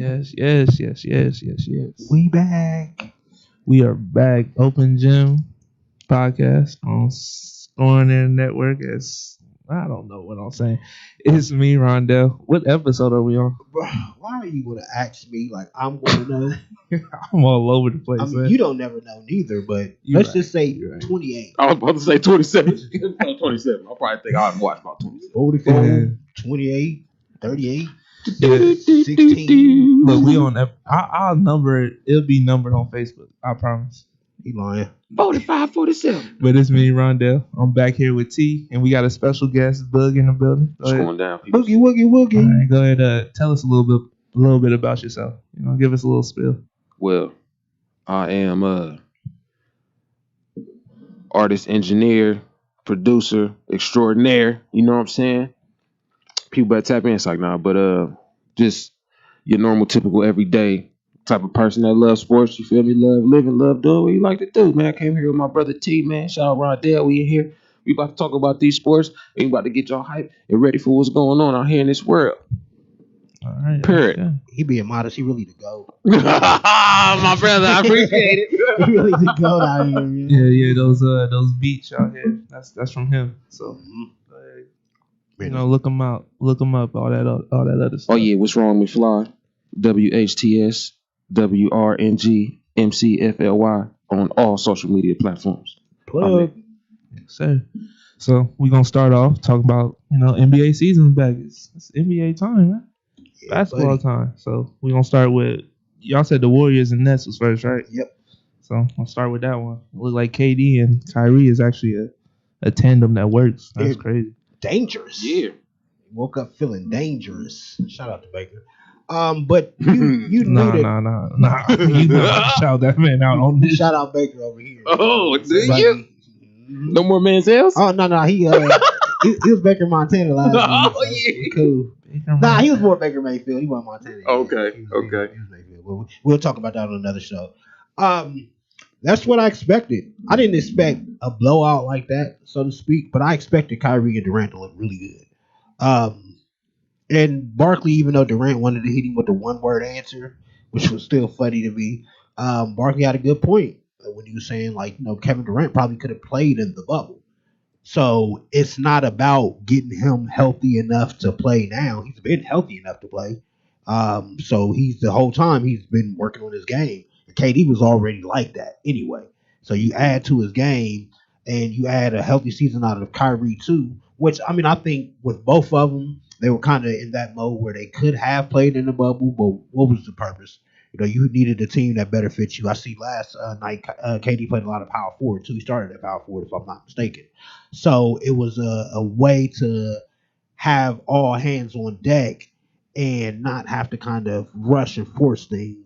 Yes. We back. We are back. Open Gym podcast on Scoring In Network. I don't know what I'm saying. It's me, Rondell. What episode are we on? Bro, why are you going to ask me like I'm going to know? I'm all over the place. I mean, you don't never know neither, but let's just say 28. I was about to say 27. 27. I'll probably think I'll watch about 27. 44, 28, 38, 16. Look, we on. I'll number it. It'll be numbered on Facebook. I promise. He lying. 45, 47. But it's me, Rondell. I'm back here with T, and we got a special guest, Bug, in the building. It's going down. People. Boogie, woogie, woogie. All right, go ahead. Tell us a little bit about yourself. Give us a little spill. Well, I am artist, engineer, producer, extraordinaire. You know what I'm saying? People better tap in. It's like, nah, but just your normal, typical, everyday type of person that loves sports. You feel me? Love living, love doing what you like to do, man. I came here with my brother T, man. Shout out Rondell. We in here. We about to talk about these sports. We about to get y'all hype and ready for what's going on out here in this world. All right. Period. Yeah. He being modest. He really the GOAT. My brother, I appreciate it. He really the GOAT out here. Man. Yeah. Those beats out here. That's from him. So, look him out. Look him up. All that other stuff. Oh yeah, what's wrong with Fly? WHTS WRNG MCFLY on all social media platforms. Plug. Yes, sir. So we're gonna start off talking about NBA season back. It's NBA time, man. Yeah, Basketball buddy. time. So we're gonna start with y'all said the Warriors and Nets was first, right? Yep. So I'll start with that one. Look like KD and Kyrie is actually a tandem that works. That's They're crazy. Dangerous. Yeah. Woke up feeling dangerous. Shout out to Baker. But you know that. Nah. You not shout that man out on this. Shout out Baker over here. Oh, do But- you? No more man's else? Oh no, he was Baker Montana last week. Oh, So yeah. we're cool. Nah, he was more Baker Mayfield. He wasn't Montana. Okay, He was okay. Mayfield. We'll talk about that on another show. That's what I expected. I didn't expect a blowout like that, so to speak, but I expected Kyrie and Durant to look really good. And Barkley, even though Durant wanted to hit him with the one-word answer, which was still funny to me, Barkley had a good point when he was saying, Kevin Durant probably could have played in the bubble. So it's not about getting him healthy enough to play now. He's been healthy enough to play. So the whole time he's been working on his game. And KD was already like that anyway. So you add to his game and you add a healthy season out of Kyrie too, which, I think with both of them, they were kind of in that mode where they could have played in the bubble, but what was the purpose? You needed a team that better fits you. I see last night KD played a lot of power forward too. He started at power forward, if I'm not mistaken. So it was a way to have all hands on deck and not have to kind of rush and force things.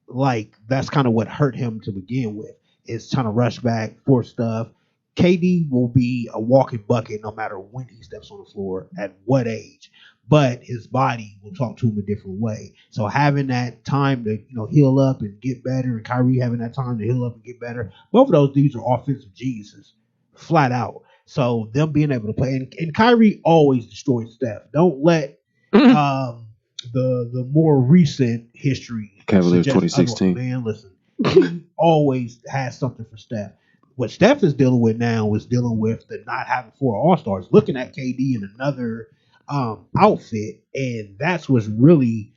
Like, that's kind of what hurt him to begin with, is trying to rush back, force stuff. KD will be a walking bucket no matter when he steps on the floor, at what age. But his body will talk to him a different way. So having that time to heal up and get better, and Kyrie having that time to heal up and get better, both of those dudes are offensive geniuses, flat out. So them being able to play, and Kyrie always destroys Steph. Don't let the more recent history Cavaliers suggest 2016. Man, listen, he always has something for Steph. What Steph is dealing with now is dealing with the not having 4 All-Stars, looking at KD in another outfit, and that's what's really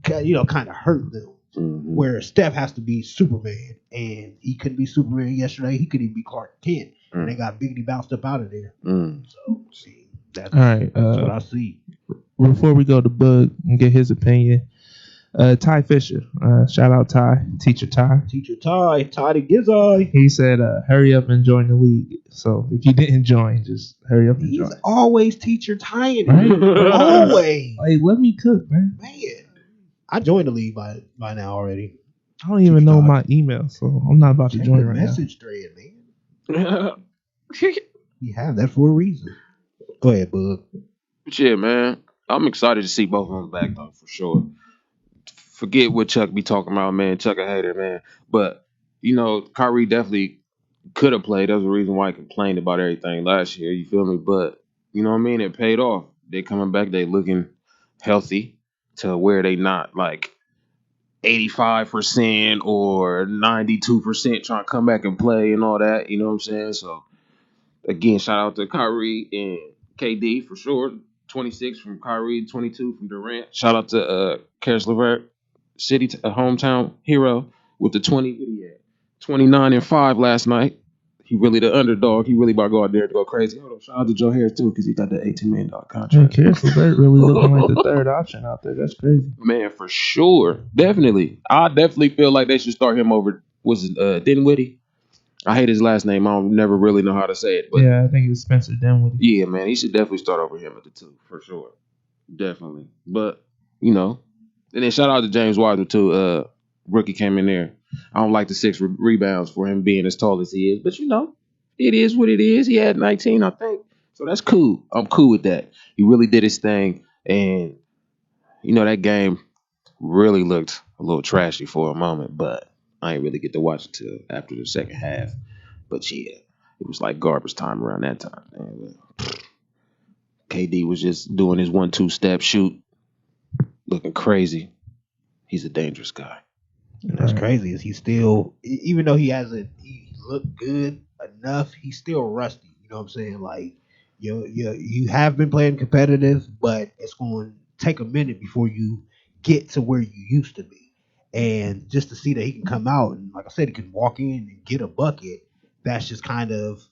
kind of hurt them. Mm-hmm. Where Steph has to be Superman, and he couldn't be Superman yesterday. He couldn't even be Clark Kent, and they got Biggity bounced up out of there. So that's, All right. that's what I see. Before we go to Bug and get his opinion, Ty Fisher, shout out Ty, Teacher Ty. Teacher Ty the Gizzy. He said, hurry up and join the league. So if you didn't join, just hurry up and He's join. always Teacher Ty, Right? always. Like, let me cook, man. I joined the league by now already. I don't even know my email, so I'm not about to Check join the right now. message thread, man. We have that for a reason. Go ahead, Bug. But yeah, man. I'm excited to see both of them back, though, for sure. Forget what Chuck be talking about, man. Chuck a hater, man. But, Kyrie definitely could have played. That's the reason why he complained about everything last year. You feel me? But, you know what I mean? It paid off. They coming back. They looking healthy to where they not, 85% or 92% trying to come back and play and all that. You know what I'm saying? So again, shout out to Kyrie and KD for sure. 26 from Kyrie, 22 from Durant. Shout out to Karis LeVert, hometown hero with the 20. What he had? 29 and 5 last night. He really the underdog. He really about to go out there to go crazy. Hold on, shout out to Joe Harris too because he got that $18 million Man, contract. Karis LeVert really looking like the third option out there. That's crazy. Man, for sure, definitely. I definitely feel like they should start him over. Was it Dinwiddie? I hate his last name. I don't never really know how to say it. But Yeah, I think it was Spencer Dinwiddie. yeah, man, he should definitely start over him at the 2 for sure. Definitely. But, you know, and then shout out to James Wiseman too. Rookie came in there. I don't like the 6 rebounds for him being as tall as he is. But, you know, it is what it is. He had 19, I think. So that's cool. I'm cool with that. He really did his thing. And, you know, that game really looked a little trashy for a moment. But I ain't really get to watch it till after the second half. But, yeah, it was like garbage time around that time. Man. KD was just doing his 1-2 step shoot, looking crazy. He's a dangerous guy. And that's crazy. Is he still, even though he looked good enough, he's still rusty. You know what I'm saying? Like you have been playing competitive, but it's going to take a minute before you get to where you used to be. And just to see that he can come out and, like I said, he can walk in and get a bucket. That's just kind of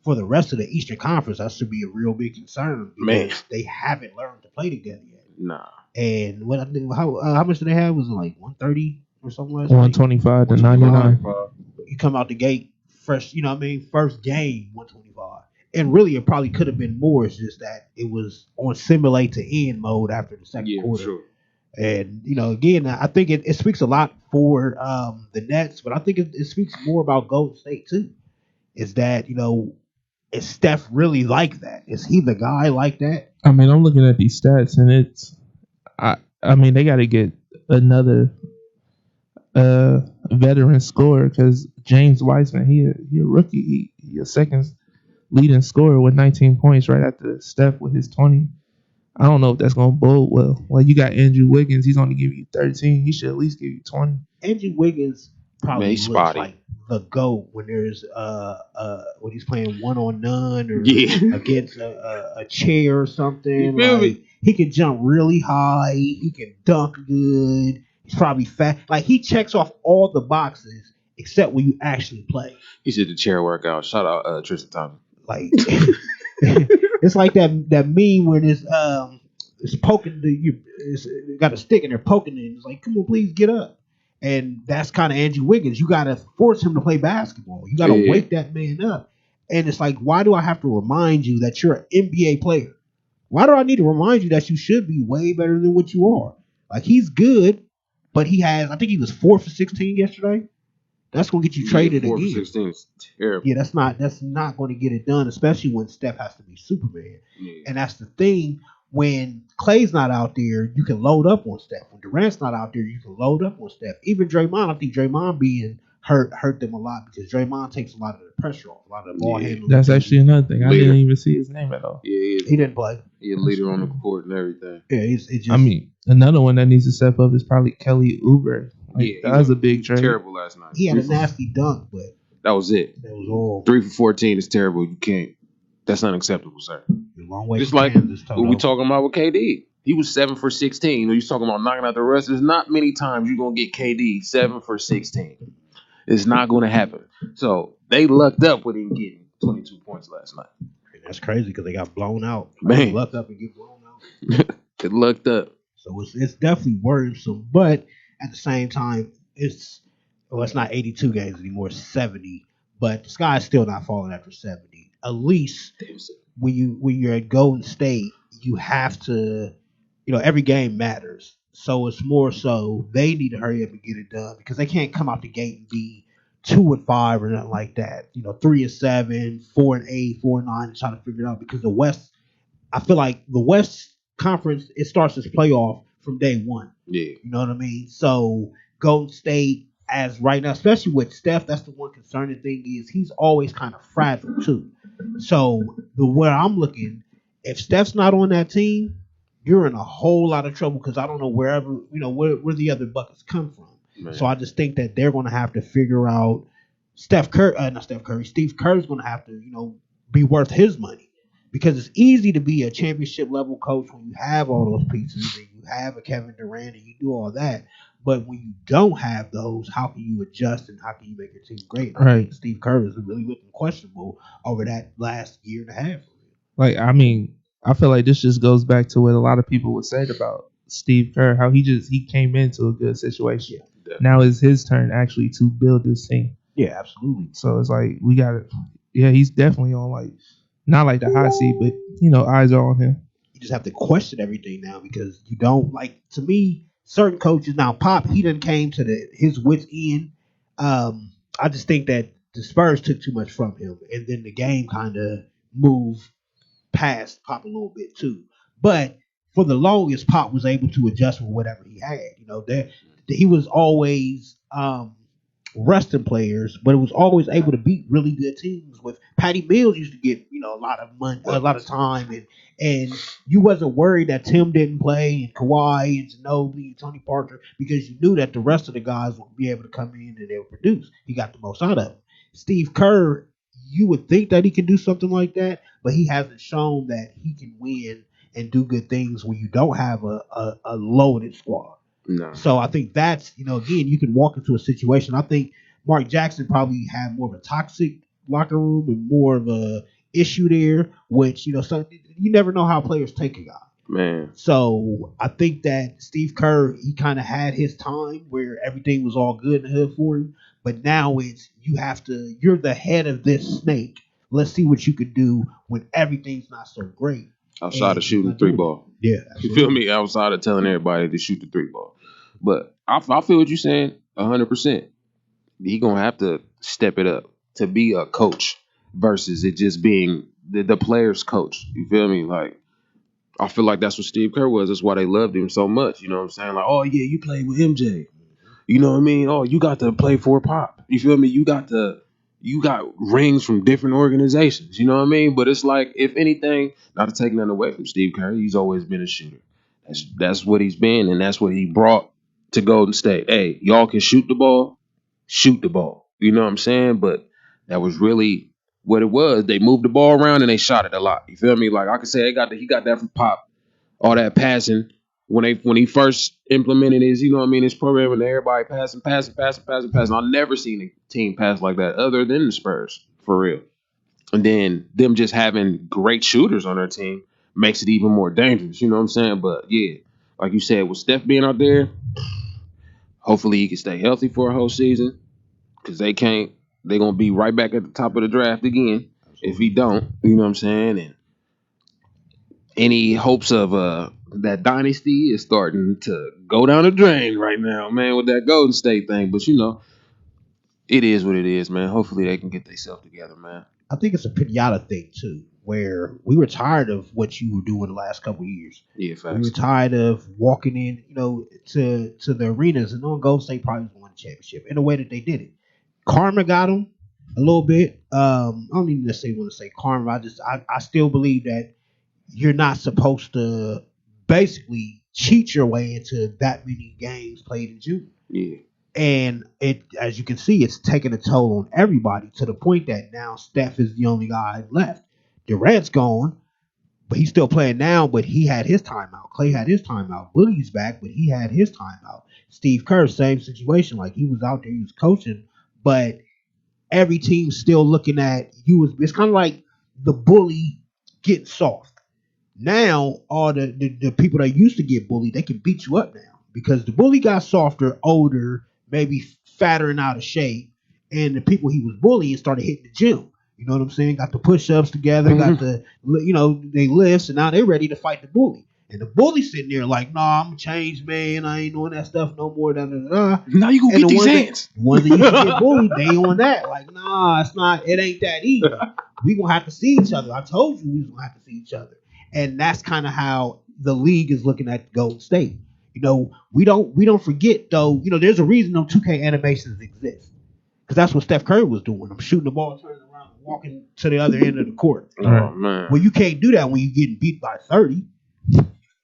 for the rest of the Eastern Conference. That should be a real big concern because Man. they haven't learned to play together yet. Nah. And what I think, how much did they have? Was it like 130 or something like that? 125 to 99. You come out the gate fresh, you know what I mean? First game, 125. And really, it probably could have been more. It's just that it was on simulate to end mode after the second quarter. Sure. And, you know, again, I think it speaks a lot for the Nets, but I think it speaks more about Golden State, too. Is that, you know, is Steph really like that? Is he the guy like that? I mean, I'm looking at these stats, and it's, I mean, they got to get another veteran scorer because James Wiseman, he a rookie. He a second leading scorer with 19 points right after Steph with his 20. I don't know if that's going to bode well. Like, you got Andrew Wiggins. He's only give you 13. He should at least give you 20. Andrew Wiggins probably Man, he's looks spotty. like the GOAT when there's when he's playing 1-on-none or against a chair or something. You feel me? He can jump really high. He can dunk good. He's probably fat. Like, he checks off all the boxes except when you actually play. He should do chair workout. Shout out Tristan Thompson. Like, it's like that meme when it's poking it's got a stick and they're poking it. It's like, come on, please get up. And that's kind of Andrew Wiggins. You got to force him to play basketball. You got to wake that man up. And it's like, why do I have to remind you that you're an NBA player? Why do I need to remind you that you should be way better than what you are? Like, he's good, but I think he was 4 for 16 yesterday. That's going to get you traded 4 again. for 16 is terrible. Yeah, that's not going to get it done, especially when Steph has to be Superman. Yeah. And that's the thing. When Clay's not out there, you can load up on Steph. When Durant's not out there, you can load up on Steph. Even Draymond, I think Draymond being hurt them a lot because Draymond takes a lot of the pressure off, a lot of the ball handling. That's actually another thing. I didn't even see his name at all. Yeah, he didn't play. He a leader on the court and everything. Yeah, it just. I mean, another one that needs to step up is probably Kelly Oubre. That was a big trade. Terrible last night. He had a nasty dunk, but that was it. That was all. 3 for 14 is terrible. You can't. That's unacceptable, sir. Long way Just from like Kansas, what we talking about with KD. He was 7 for 16. You talking about knocking out the rest. There's not many times you're going to get KD 7 for 16. It's not going to happen. So they lucked up with him getting 22 points last night. That's crazy because they got blown out. Man. Lucked up and get blown out. They lucked up. So it's definitely worrisome. But at the same time, it's not 82 games anymore. It's 70. But the sky's still not falling after 70. At least when you're at Golden State, you have to, every game matters. So it's more so they need to hurry up and get it done because they can't come out the gate and be 2-5 or nothing like that. 3-7, 4-8, 4-9, and trying to figure it out because the West, I feel like the West Conference, it starts its playoff from day one. Yeah. You know what I mean? So Golden State, as right now, especially with Steph, that's the one concerning thing is he's always kind of fragile too. So where I'm looking, if Steph's not on that team, you're in a whole lot of trouble because I don't know where the other buckets come from. So man. I just think that they're going to have to figure out Steph Curry, not Steph Curry, Steve Kerr's going to have to, be worth his money because it's easy to be a championship level coach when you have all those pieces and you have a Kevin Durant and you do all that. But when you don't have those, how can you adjust and how can you make your team great? I Right. think Steve Kerr is really looking questionable over that last year and a half. Like, I mean, I feel like this just goes back to what a lot of people would say about Steve Kerr, how he came into a good situation. Yeah, Now it's his turn actually to build this team. yeah, absolutely. So it's like we got it. Yeah, he's definitely on like not like the hot seat, but eyes are on him. You just have to question everything now because you don't like. To me, certain coaches now, Pop, he done came to his wits end. I just think that the Spurs took too much from him, and then the game kind of moved past Pop a little bit too. But for the longest, Pop was able to adjust with whatever he had. That he was always resting players, but it was always able to beat really good teams. With Patty Mills used to get a lot of money, a lot of time, and you wasn't worried that Tim didn't play and Kawhi and Ginobili and Tony Parker because you knew that the rest of the guys would be able to come in and they would produce. He got the most out of it. Steve Kerr, you would think that he can do something like that, but he hasn't shown that he can win and do good things when you don't have a loaded squad. No. So I think that's, again, you can walk into a situation. I think Mark Jackson probably had more of a toxic locker room and more of a issue there, which, so you never know how players take a guy. Man. So I think that Steve Kerr, he kind of had his time where everything was all good in the hood for him. But now you're the head of this snake. Let's see what you can do when everything's not so great. Outside of shooting the three ball. Yeah. You feel me? Outside of telling everybody to shoot the three ball. But I feel what you're saying 100%. He going to have to step it up to be a coach versus it just being the player's coach. You feel me? Like, I feel like that's what Steve Kerr was. That's why they loved him so much. You know what I'm saying? Like, oh, yeah, you played with MJ. You know what I mean? Oh, you got to play for Pop. You feel me? You got rings from different organizations. You know what I mean? But it's like, if anything, not to take nothing away from Steve Kerr, he's always been a shooter. That's what he's been, and that's what he brought to Golden State. Hey, y'all can shoot the ball. Shoot the ball. You know what I'm saying? But that was really what it was. They moved the ball around and they shot it a lot. You feel me? Like I could say he got that from Pop. All that passing when he first implemented his program and everybody passing. I've never seen a team pass like that other than the Spurs, for real. And then them just having great shooters on their team makes it even more dangerous. You know what I'm saying? But yeah, like you said, with Steph being out there, hopefully he can stay healthy for a whole season. Because they can't. They're going to be right back at the top of the draft again if he don't. You know what I'm saying? And any hopes of that dynasty is starting to go down the drain right now, man, with that Golden State thing. But, it is what it is, man. Hopefully they can get themselves together, man. I think it's a pinata thing, too, where we were tired of what you were doing the last couple of years. Yeah, facts. We were tired of walking in, to the arenas and knowing Golden State probably won the championship in the way that they did it. Karma got them a little bit. I don't even necessarily want to say karma. I still believe that you're not supposed to basically cheat your way into that many games played in June. Yeah. And it, as you can see, it's taking a toll on everybody to the point that now Steph is the only guy left. Durant's gone, but he's still playing now, but he had his timeout. Clay had his timeout. Boogie's back, but he had his timeout. Steve Kerr, same situation. Like, he was out there, he was coaching, but every team's still looking at you. It's kind of like the bully getting soft. Now, all the people that used to get bullied, they can beat you up now because the bully got softer, older, maybe fatter and out of shape, and the people he was bullying started hitting the gym. You know what I'm saying? Got the push-ups together, got the, they lifts, and now they're ready to fight the bully. And the bully's sitting there like, nah, I'm a changed man. I ain't doing that stuff no more. Da, da, da. Now you gonna beat these hands. The ones that used to get bullied, they on that. Like, nah, it ain't that easy. We gonna have to see each other. I told you we was gonna have to see each other. And that's kind of how the league is looking at Golden State. We don't forget though. There's a reason them 2K animations exist because that's what Steph Curry was doing. I'm shooting the ball, turning around, and walking to the other end of the court. Oh man. Well, you can't do that when you're getting beat by 30.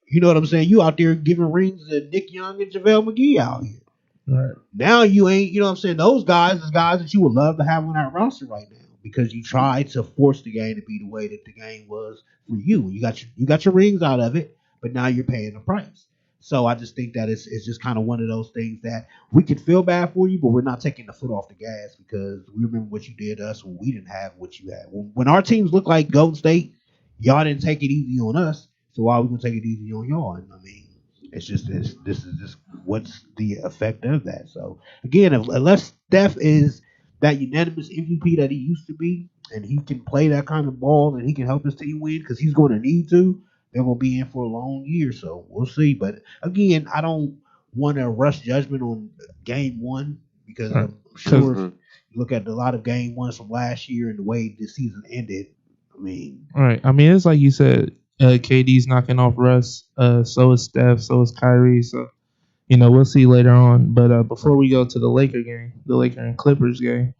You know what I'm saying? You out there giving rings to Nick Young and JaVale McGee out here. Right. Now you ain't, you know what I'm saying? Those guys is guys that you would love to have on that roster right now because you tried to force the game to be the way that the game was for you. You got your rings out of it, but now you're paying the price. So I just think that it's just kind of one of those things that we could feel bad for you, but we're not taking the foot off the gas because we remember what you did to us when we didn't have what you had. When our teams look like Golden State, y'all didn't take it easy on us, so why are we gonna take it easy on y'all? And I mean, it's just this is just what's the effect of that. So again, unless Steph is that unanimous MVP that he used to be, and he can play that kind of ball and he can help his team win because he's going to need to, they're going to be in for a long year. So we'll see. But again, I don't want to rush judgment on game one because Right. I'm sure if Mhm. you look at a lot of game ones from last year and the way the season ended, I mean, Right. I mean, it's like you said, KD's knocking off Russ. So is Steph. So is Kyrie. So we'll see later on. But before we go to the Laker game, the Laker and Clippers game,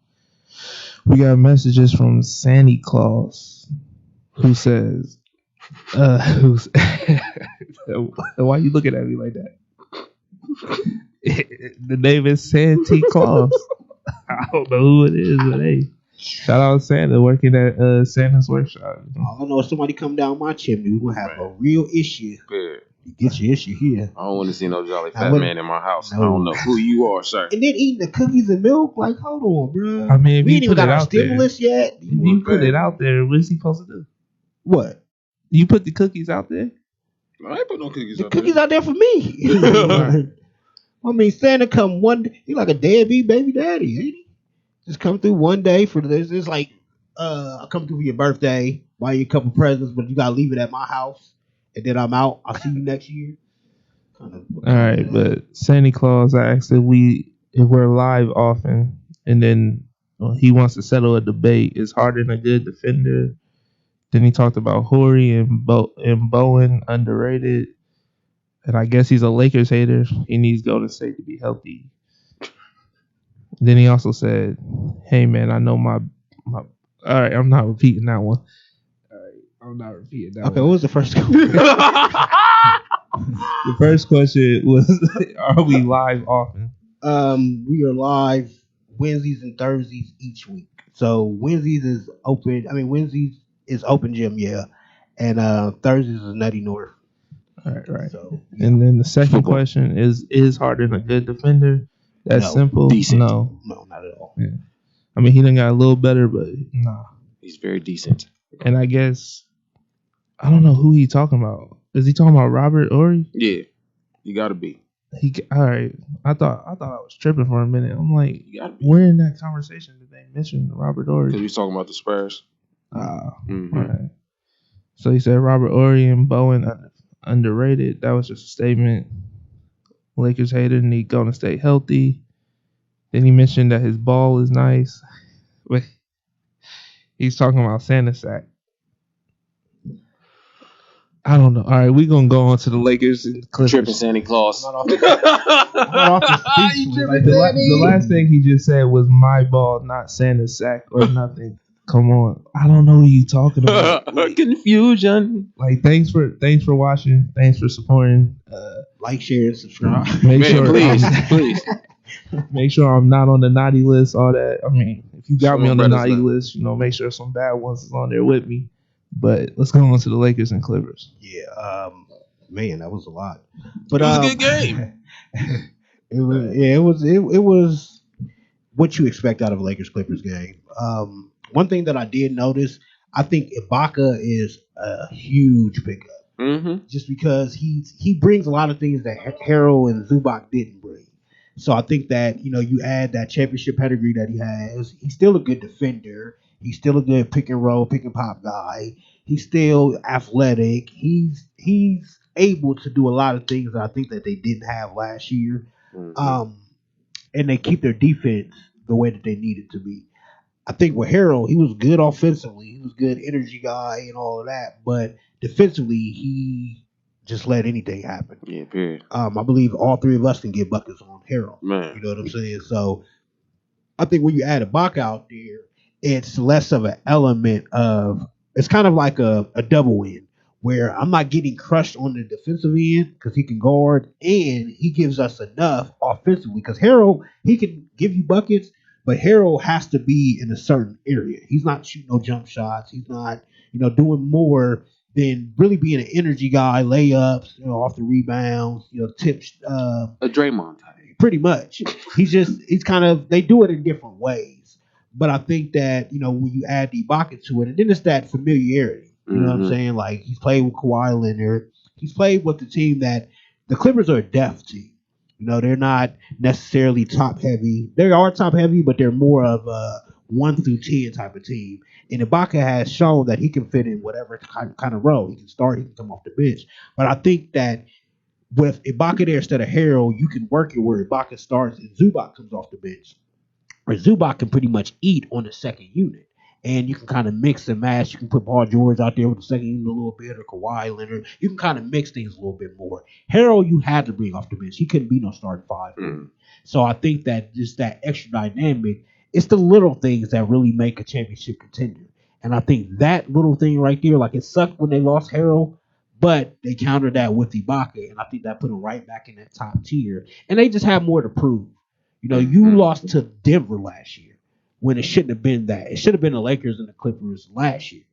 we got messages from Santa Claus, who says, who's why you looking at me like that? The name is Santa Claus. I don't know who it is, but hey, shout out Santa working at Santa's workshop. all I know is somebody come down my chimney, we're going to have a real issue. Good. You get your issue here. I don't want to see no jolly I fat wouldn't- man in my house. No. I don't know who you are, sir. And then eating the cookies and milk, like, hold on, bro. I mean, if we you ain't even put got it our out there, stimulus yet. if you put it out there, what's he supposed to do? What? You put the cookies out there? I ain't put no cookies The up cookies there. out there for me. I mean, Santa come one day. He like a deadbeat baby daddy, ain't he? Just come through one day for this. It's like, I come through for your birthday, buy you a couple presents, but you gotta leave it at my house, and then I'm out. I'll see you next year. All right, but Santa Claus asked if we're live often, and then he wants to settle a debate. Is Harden a good defender? Then he talked about Horry and Bowen underrated, and I guess he's a Lakers hater. He needs Golden State to be healthy. Then he also said, "Hey man, I know my." All right, I'm not repeating that one. All right, I'm not repeating that Okay, one. what was the first one? The first question was, "Are we live often?" We are live Wednesdays and Thursdays each week. So Wednesdays is open. I mean, Wednesdays is open gym, yeah, and Thursdays is Nutty North. All right. So And then the second Football. question is Harden a good defender? That's No. simple. Decent. No. no, not at all. Yeah. I mean, he done got a little better, but nah. He's very decent. And I guess I don't know who he talking about. Is he talking about Robert Ory? Yeah, you gotta be. All right. I thought I was tripping for a minute. I'm like, You gotta be. where in that conversation did they mention Robert Because Ory? we was talking about the Spurs. All right. So he said Robert Ory and Bowen underrated. That was just a statement. Lakers hater need Golden State healthy. Then he mentioned that his ball is nice. Wait, he's talking about Santa sack. I don't know. All right, we're gonna go on to the Lakers and Tripping Clippers. Santa Claus. I'm not off the speech. Like the last thing he just said was my ball, not Santa's sack or nothing. Come on, I don't know what you talking about. Confusion. Like thanks for watching. Thanks for supporting. Like, share, and subscribe. Make Man, sure please, I'm, please. make sure I'm not on the naughty list. All that. I mean, if you got Some me on the brothers naughty know. list, make sure some bad ones is on there with me. But let's go on to the Lakers and Clippers. Yeah, man, that was a lot. But It was a good game. it was what you expect out of a Lakers Clippers game. One thing that I did notice, I think Ibaka is a huge pickup. Mm-hmm. Just because he brings a lot of things that Harrell and Zubac didn't bring. So I think that you add that championship pedigree that he has. He's still a good defender. He's still a good pick and roll, pick and pop guy. He's still athletic. He's able to do a lot of things that I think that they didn't have last year. Mm-hmm. And they keep their defense the way that they need it to be. I think with Harrell, he was good offensively. He was good energy guy and all of that. But defensively, he just let anything happen. Yeah, period. I believe all three of us can get buckets on Harrell. Man. You know what I'm saying? So I think when you add a Bach out there, it's less of an element of, it's kind of like a double win where I'm not getting crushed on the defensive end because he can guard and he gives us enough offensively. Because Harold, he can give you buckets, but Harold has to be in a certain area. He's not shooting no jump shots. He's not, doing more than really being an energy guy, layups, off the rebounds, tips, A Draymond type. pretty much. He's kind of, they do it in different ways. But I think that, when you add Ibaka to it, and then it's that familiarity. You know what I'm saying? Like, he's played with Kawhi Leonard. He's played with the team that the Clippers are a depth team. They're not necessarily top heavy. They are top heavy, but they're more of a 1 through 10 type of team. And Ibaka has shown that he can fit in whatever kind of role. He can start, he can come off the bench. But I think that with Ibaka there instead of Harold, you can work it where Ibaka starts and Zubac comes off the bench. Or Zubac can pretty much eat on the second unit. And you can kind of mix and match. You can put Paul George out there with the second unit a little bit, or Kawhi Leonard. You can kind of mix things a little bit more. Harold, you had to bring off the bench. He couldn't be no starting five. So I think that just that extra dynamic, it's the little things that really make a championship contender. And I think that little thing right there, like it sucked when they lost Harold, but they countered that with Ibaka, and I think that put them right back in that top tier. And they just have more to prove. You lost to Denver last year when it shouldn't have been that. It should have been the Lakers and the Clippers last year,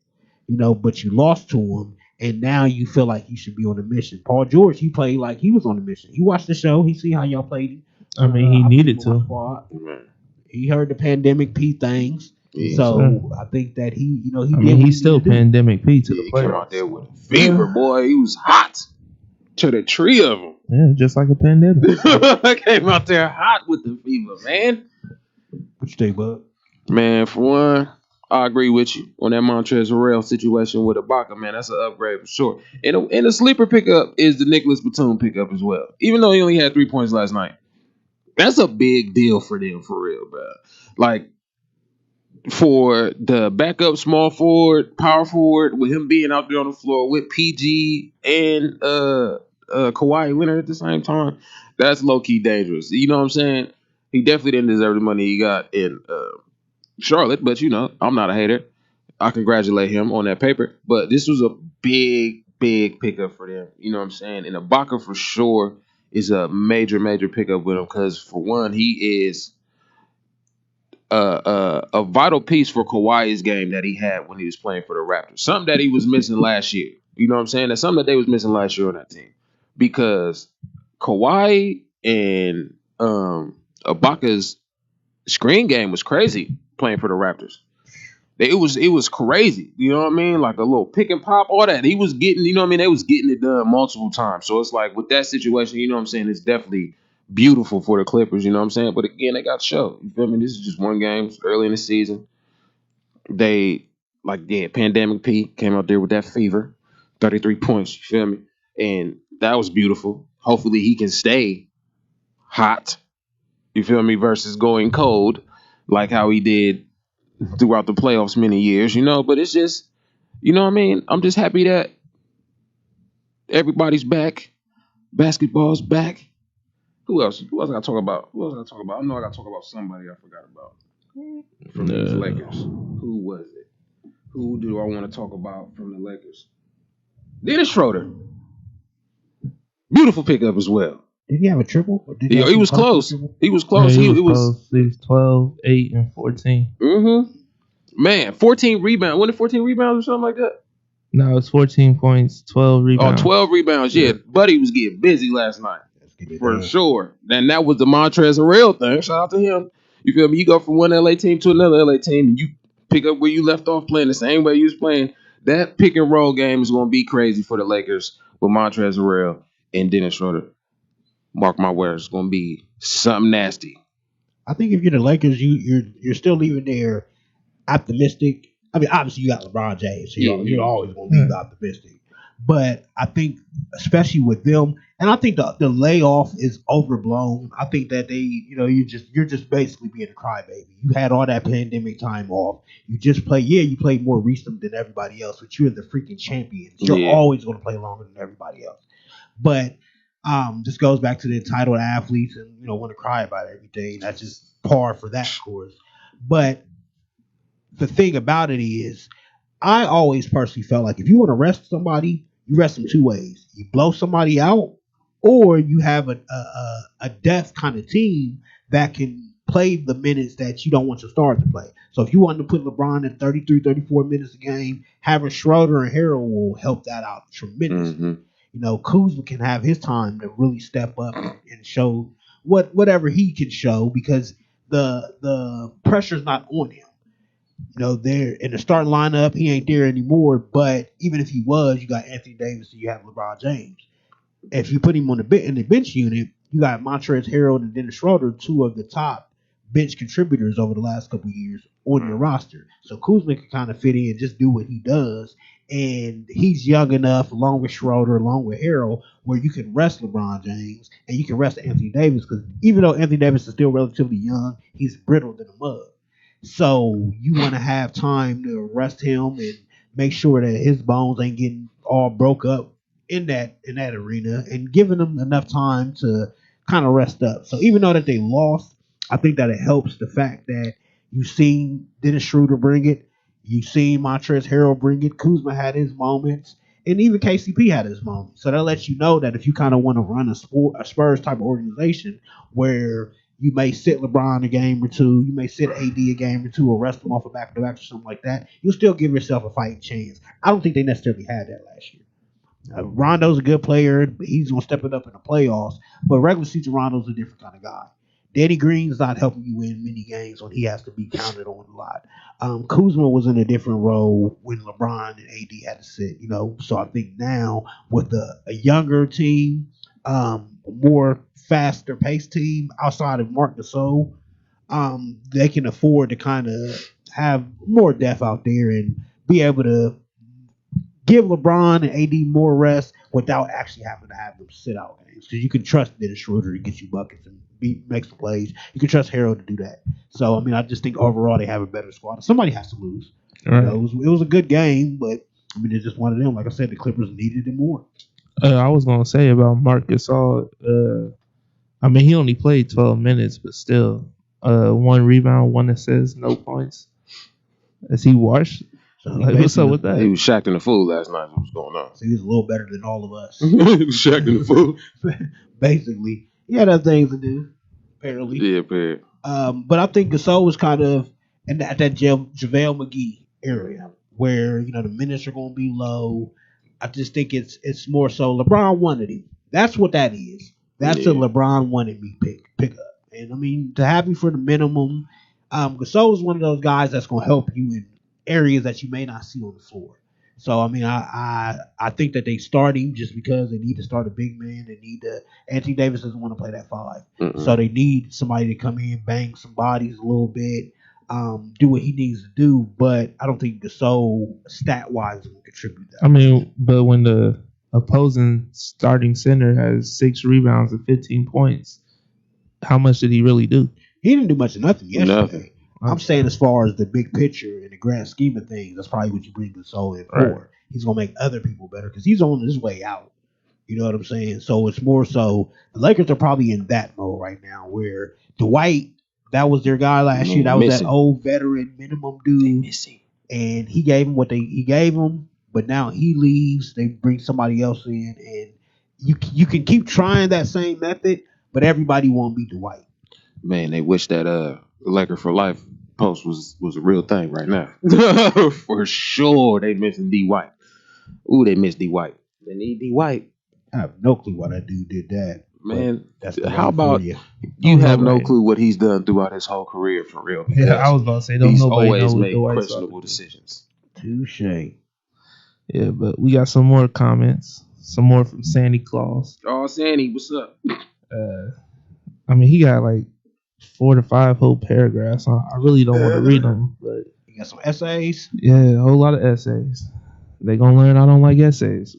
but you lost to them, and now you feel like you should be on a mission. Paul George, he played like he was on a mission. He watched the show. He see how y'all played him. I mean, he needed to. He heard the pandemic P things. Yeah, so I think that he he's still pandemic P to the playoffs. He came out there with a fever, boy. He was hot. To the tree of them. Yeah, just like a pandemic. I came out there hot with the fever, man. What you think, bud? Man, for one, I agree with you on that Montrezl Harrell situation with Ibaka, man. That's an upgrade for sure. And the sleeper pickup is the Nicholas Batum pickup as well. Even though he only had 3 points last night. That's a big deal for them, for real, bro. Like, for the backup small forward, power forward, with him being out there on the floor with PG and Kawhi Leonard at the same time, that's low-key dangerous. You know what I'm saying? He definitely didn't deserve the money he got in Charlotte, but I'm not a hater. I congratulate him on that paper. But this was a big, big pickup for them. You know what I'm saying? And Ibaka for sure is a major, major pickup with him because, for one, he is a vital piece for Kawhi's game that he had when he was playing for the Raptors. Something that he was missing last year. You know what I'm saying? That's something that they was missing last year on that team. Because Kawhi and Ibaka's screen game was crazy playing for the Raptors. It was crazy. You know what I mean? Like a little pick and pop, all that. He was getting, they was getting it done multiple times. So it's like with that situation, you know what I'm saying? It's definitely beautiful for the Clippers, you know what I'm saying? But again, they got to show. You feel me? This is just one game early in the season. They, Pandemic P came out there with that fever, 33 points, you feel me? And that was beautiful. Hopefully he can stay hot, you feel me, versus going cold like how he did throughout the playoffs many years, But it's just, what I mean? I'm just happy that everybody's back. Basketball's back. Who else? Who else I got to talk about? I know I got to talk about somebody I forgot about from the Lakers. Who was it? Who do I want to talk about from the Lakers? Dennis Schroeder. Beautiful pickup as well. Did he have a triple? Or did he was close. He was close. Yeah, he was 12, 8, and 14. Man, 14 rebounds. Wasn't it 14 rebounds or something like that? No, it's 14 points, 12 rebounds. 12 rebounds. Yeah, Buddy was getting busy last night. For sure. And that was the Montrezl Harrell thing. Shout out to him. You feel me? You go from one LA team to another LA team and you pick up where you left off playing the same way you was playing. That pick and roll game is going to be crazy for the Lakers with Montrezl Harrell and Dennis Schroeder. Mark my words, it's going to be something nasty. I think if you're the Lakers, you're still leaving there optimistic. I mean, obviously you got LeBron James, so you're always going to leave optimistic. But I think, especially with them, and I think the layoff is overblown. I think that they, you're just basically being a crybaby. You had all that pandemic time off. You just play. Yeah, you played more recent than everybody else, but you're the freaking champions. You're always going to play longer than everybody else. But this goes back to the entitled athletes and want to cry about everything. That's just par for that course. But the thing about it is, I always personally felt like if you want to arrest somebody, You rest them two ways. You blow somebody out, or you have a depth kind of team that can play the minutes that you don't want your stars to play. So if you want to put LeBron in 33, 34 minutes a game, having Schroeder and Harrell will help that out tremendously. Mm-hmm. You know, Kuzma can have his time to really step up and show whatever he can show because the pressure's not on him. You know, there in the starting lineup, he ain't there anymore. But even if he was, you got Anthony Davis and you have LeBron James. If you put him on in the bench unit, you got Montrezl Harrell and Dennis Schroeder, two of the top bench contributors over the last couple of years on your roster. So Kuzma can kind of fit in and just do what he does. And he's young enough, along with Schroeder, along with Harrell, where you can rest LeBron James and you can rest Anthony Davis because even though Anthony Davis is still relatively young, he's brittle than a mug. So you want to have time to rest him and make sure that his bones ain't getting all broke up in that arena and giving them enough time to kind of rest up. So even though that they lost, I think that it helps the fact that you've seen Dennis Schroeder bring it, you've seen Montrezl Harrell bring it, Kuzma had his moments, and even KCP had his moments. So that lets you know that if you kind of want to run a Spurs type of organization where you may sit LeBron a game or two, you may sit AD a game or two, or rest them off a back-to-back or something like that, you'll still give yourself a fighting chance. I don't think they necessarily had that last year. Rondo's a good player. He's going to step it up in the playoffs. But regular season, Rondo's a different kind of guy. Danny Green's not helping you win many games when he has to be counted on a lot. Kuzma was in a different role when LeBron and AD had to sit, you know. So I think now with a younger team, a more faster paced team outside of Marc Gasol, they can afford to kind of have more depth out there and be able to give LeBron and AD more rest without actually having to have them sit out games. Because you can trust Dennis Schroeder to get you buckets and make some plays. You can trust Harrell to do that. So, I mean, I just think overall they have a better squad. Somebody has to lose. Right. You know, it was a good game, but, I mean, it's just one of them. Like I said, the Clippers needed it more. I was going to say about Marc Gasol, I mean, he only played 12 minutes, but still, 1 rebound, 1 assist, no points. Is he washed? So Like, what's up with that? He was Shaq and the Fool last night. What was going on? So he was a little better than all of us. He was Shaq and the Fool. Basically. He had other things to do, apparently. Yeah, period. But I think Gasol was kind of at that JaVale McGee area where, you know, the minutes are going to be low. I just think it's more so LeBron wanted him. That's what that is. That's a LeBron wanted me pick up. And, I mean, to have you for the minimum, Gasol is one of those guys that's going to help you in areas that you may not see on the floor. So, I mean, I think that they start him just because they need to start a big man. They need to. Anthony Davis doesn't want to play that 5. So they need somebody to come in, bang some bodies a little bit, do what he needs to do. But I don't think Gasol stat-wise will contribute that. I mean, but when the opposing starting center has 6 rebounds and 15 points, how much did he really do? He didn't do much of nothing yesterday. Nothing. I'm saying as far as the big picture in the grand scheme of things, that's probably what you bring Gasol in for. Right. He's going to make other people better because he's on his way out. You know what I'm saying? So it's more so the Lakers are probably in that mode right now where Dwight, that was their guy last year. That was that old veteran minimum dude. And he gave him what he gave him, but now he leaves. They bring somebody else in, and you can keep trying that same method, but everybody won't be Dwight. Man, they wish that Laker for Life post was a real thing right now. For sure, they missing D White. Ooh, they miss D White. They need D White. I have no clue why that dude did that. Man, that's how about you? You have no clue what he's done throughout his whole career for real. Yeah, I was about to say, don't he's nobody always know made what questionable decisions. Touche. Yeah, but we got some more comments. Some more from Sandy Claus. Oh, Sandy, what's up? I mean, he got like 4 to 5 whole paragraphs. I really don't want to read them, but you got some essays. Yeah, a whole lot of essays. They gonna learn I don't like essays.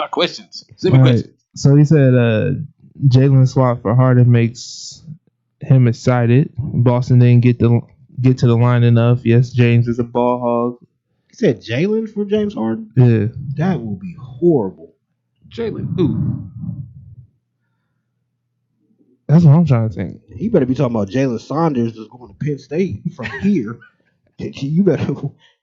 Questions. Simple questions. So he said Jalen swap for Harden makes him excited. Boston didn't get to the line enough. Yes, James is a ball hog. He said Jalen for James Harden? Yeah. That will be horrible. Jalen who? That's what I'm trying to think. He better be talking about Jalen Saunders that's going to Penn State from here. You better,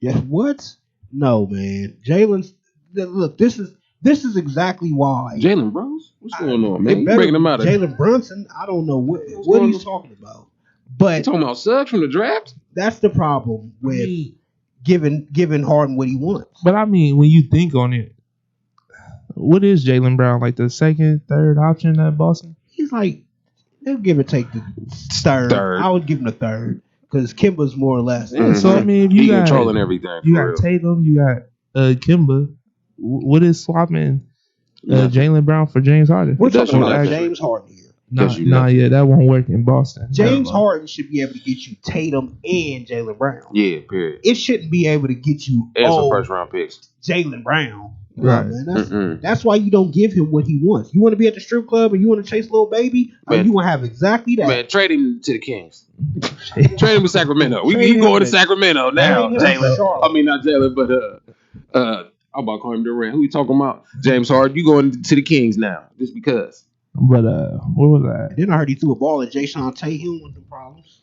yeah, what? No, man. Jalen's look. This is exactly why. Jalen Bros, what's going on, man? It You better breaking them be out of? Jalen Brunson. I don't know what going he's on? talking about, You but talking about Suggs from the draft? that's the problem I with mean, giving Harden what he wants. but I mean, when you think on it, what is Jalen Brown, like the second, third option at Boston? He's like, they'll give or take the third. Third. I would give him the third because Kimba's more or less. Yeah, so I mean, if you he got controlling everything. you for got real. Tatum, you got Kimba. What is swapping Nothing. Jalen Brown for James Harden? We're That's talking about nothing. James Harden here. That's you Nah, nothing. yeah, that won't work in Boston. James Never. Harden should be able to get you Tatum and Jalen Brown. Yeah, period. It shouldn't be able to get you And some first round picks. Jalen Brown. Right. Man, that's why you don't give him what he wants. You want to be at the strip club and you want to chase little baby, Man. you want to have exactly that. Man, trade him to the Kings. Trade him to Sacramento. We Trade him going to to- Sacramento now, Trade him to Jalen. Charlotte. I mean, not Jalen, but I'm about to call him Durant. Who you talking about? James Harden. You going to the Kings now just because? But what was that? Then I heard he threw a ball at Jason Tatum with the problems.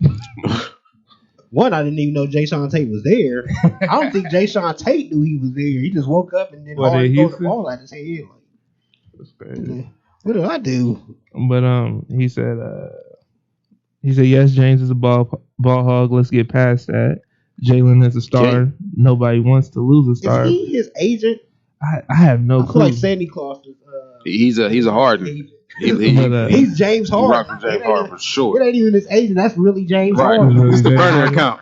One, I didn't even know Jason Tate was there. I don't think Jason Tate knew he was there. He just woke up and then What, Harden in threw the Houston? ball at his head. That's crazy. What did I do? But he said yes, James is a ball hog. Let's get past that. Jalen is a star. Nobody wants to lose a star. Is he his agent? I have no I feel clue. like Sandy Claus is. He's a Harden. agent. But, He's James He Harden. rock from James Harden for sure. It ain't even his agent. That's really James Right. Harden. It's the James burner Harden. account.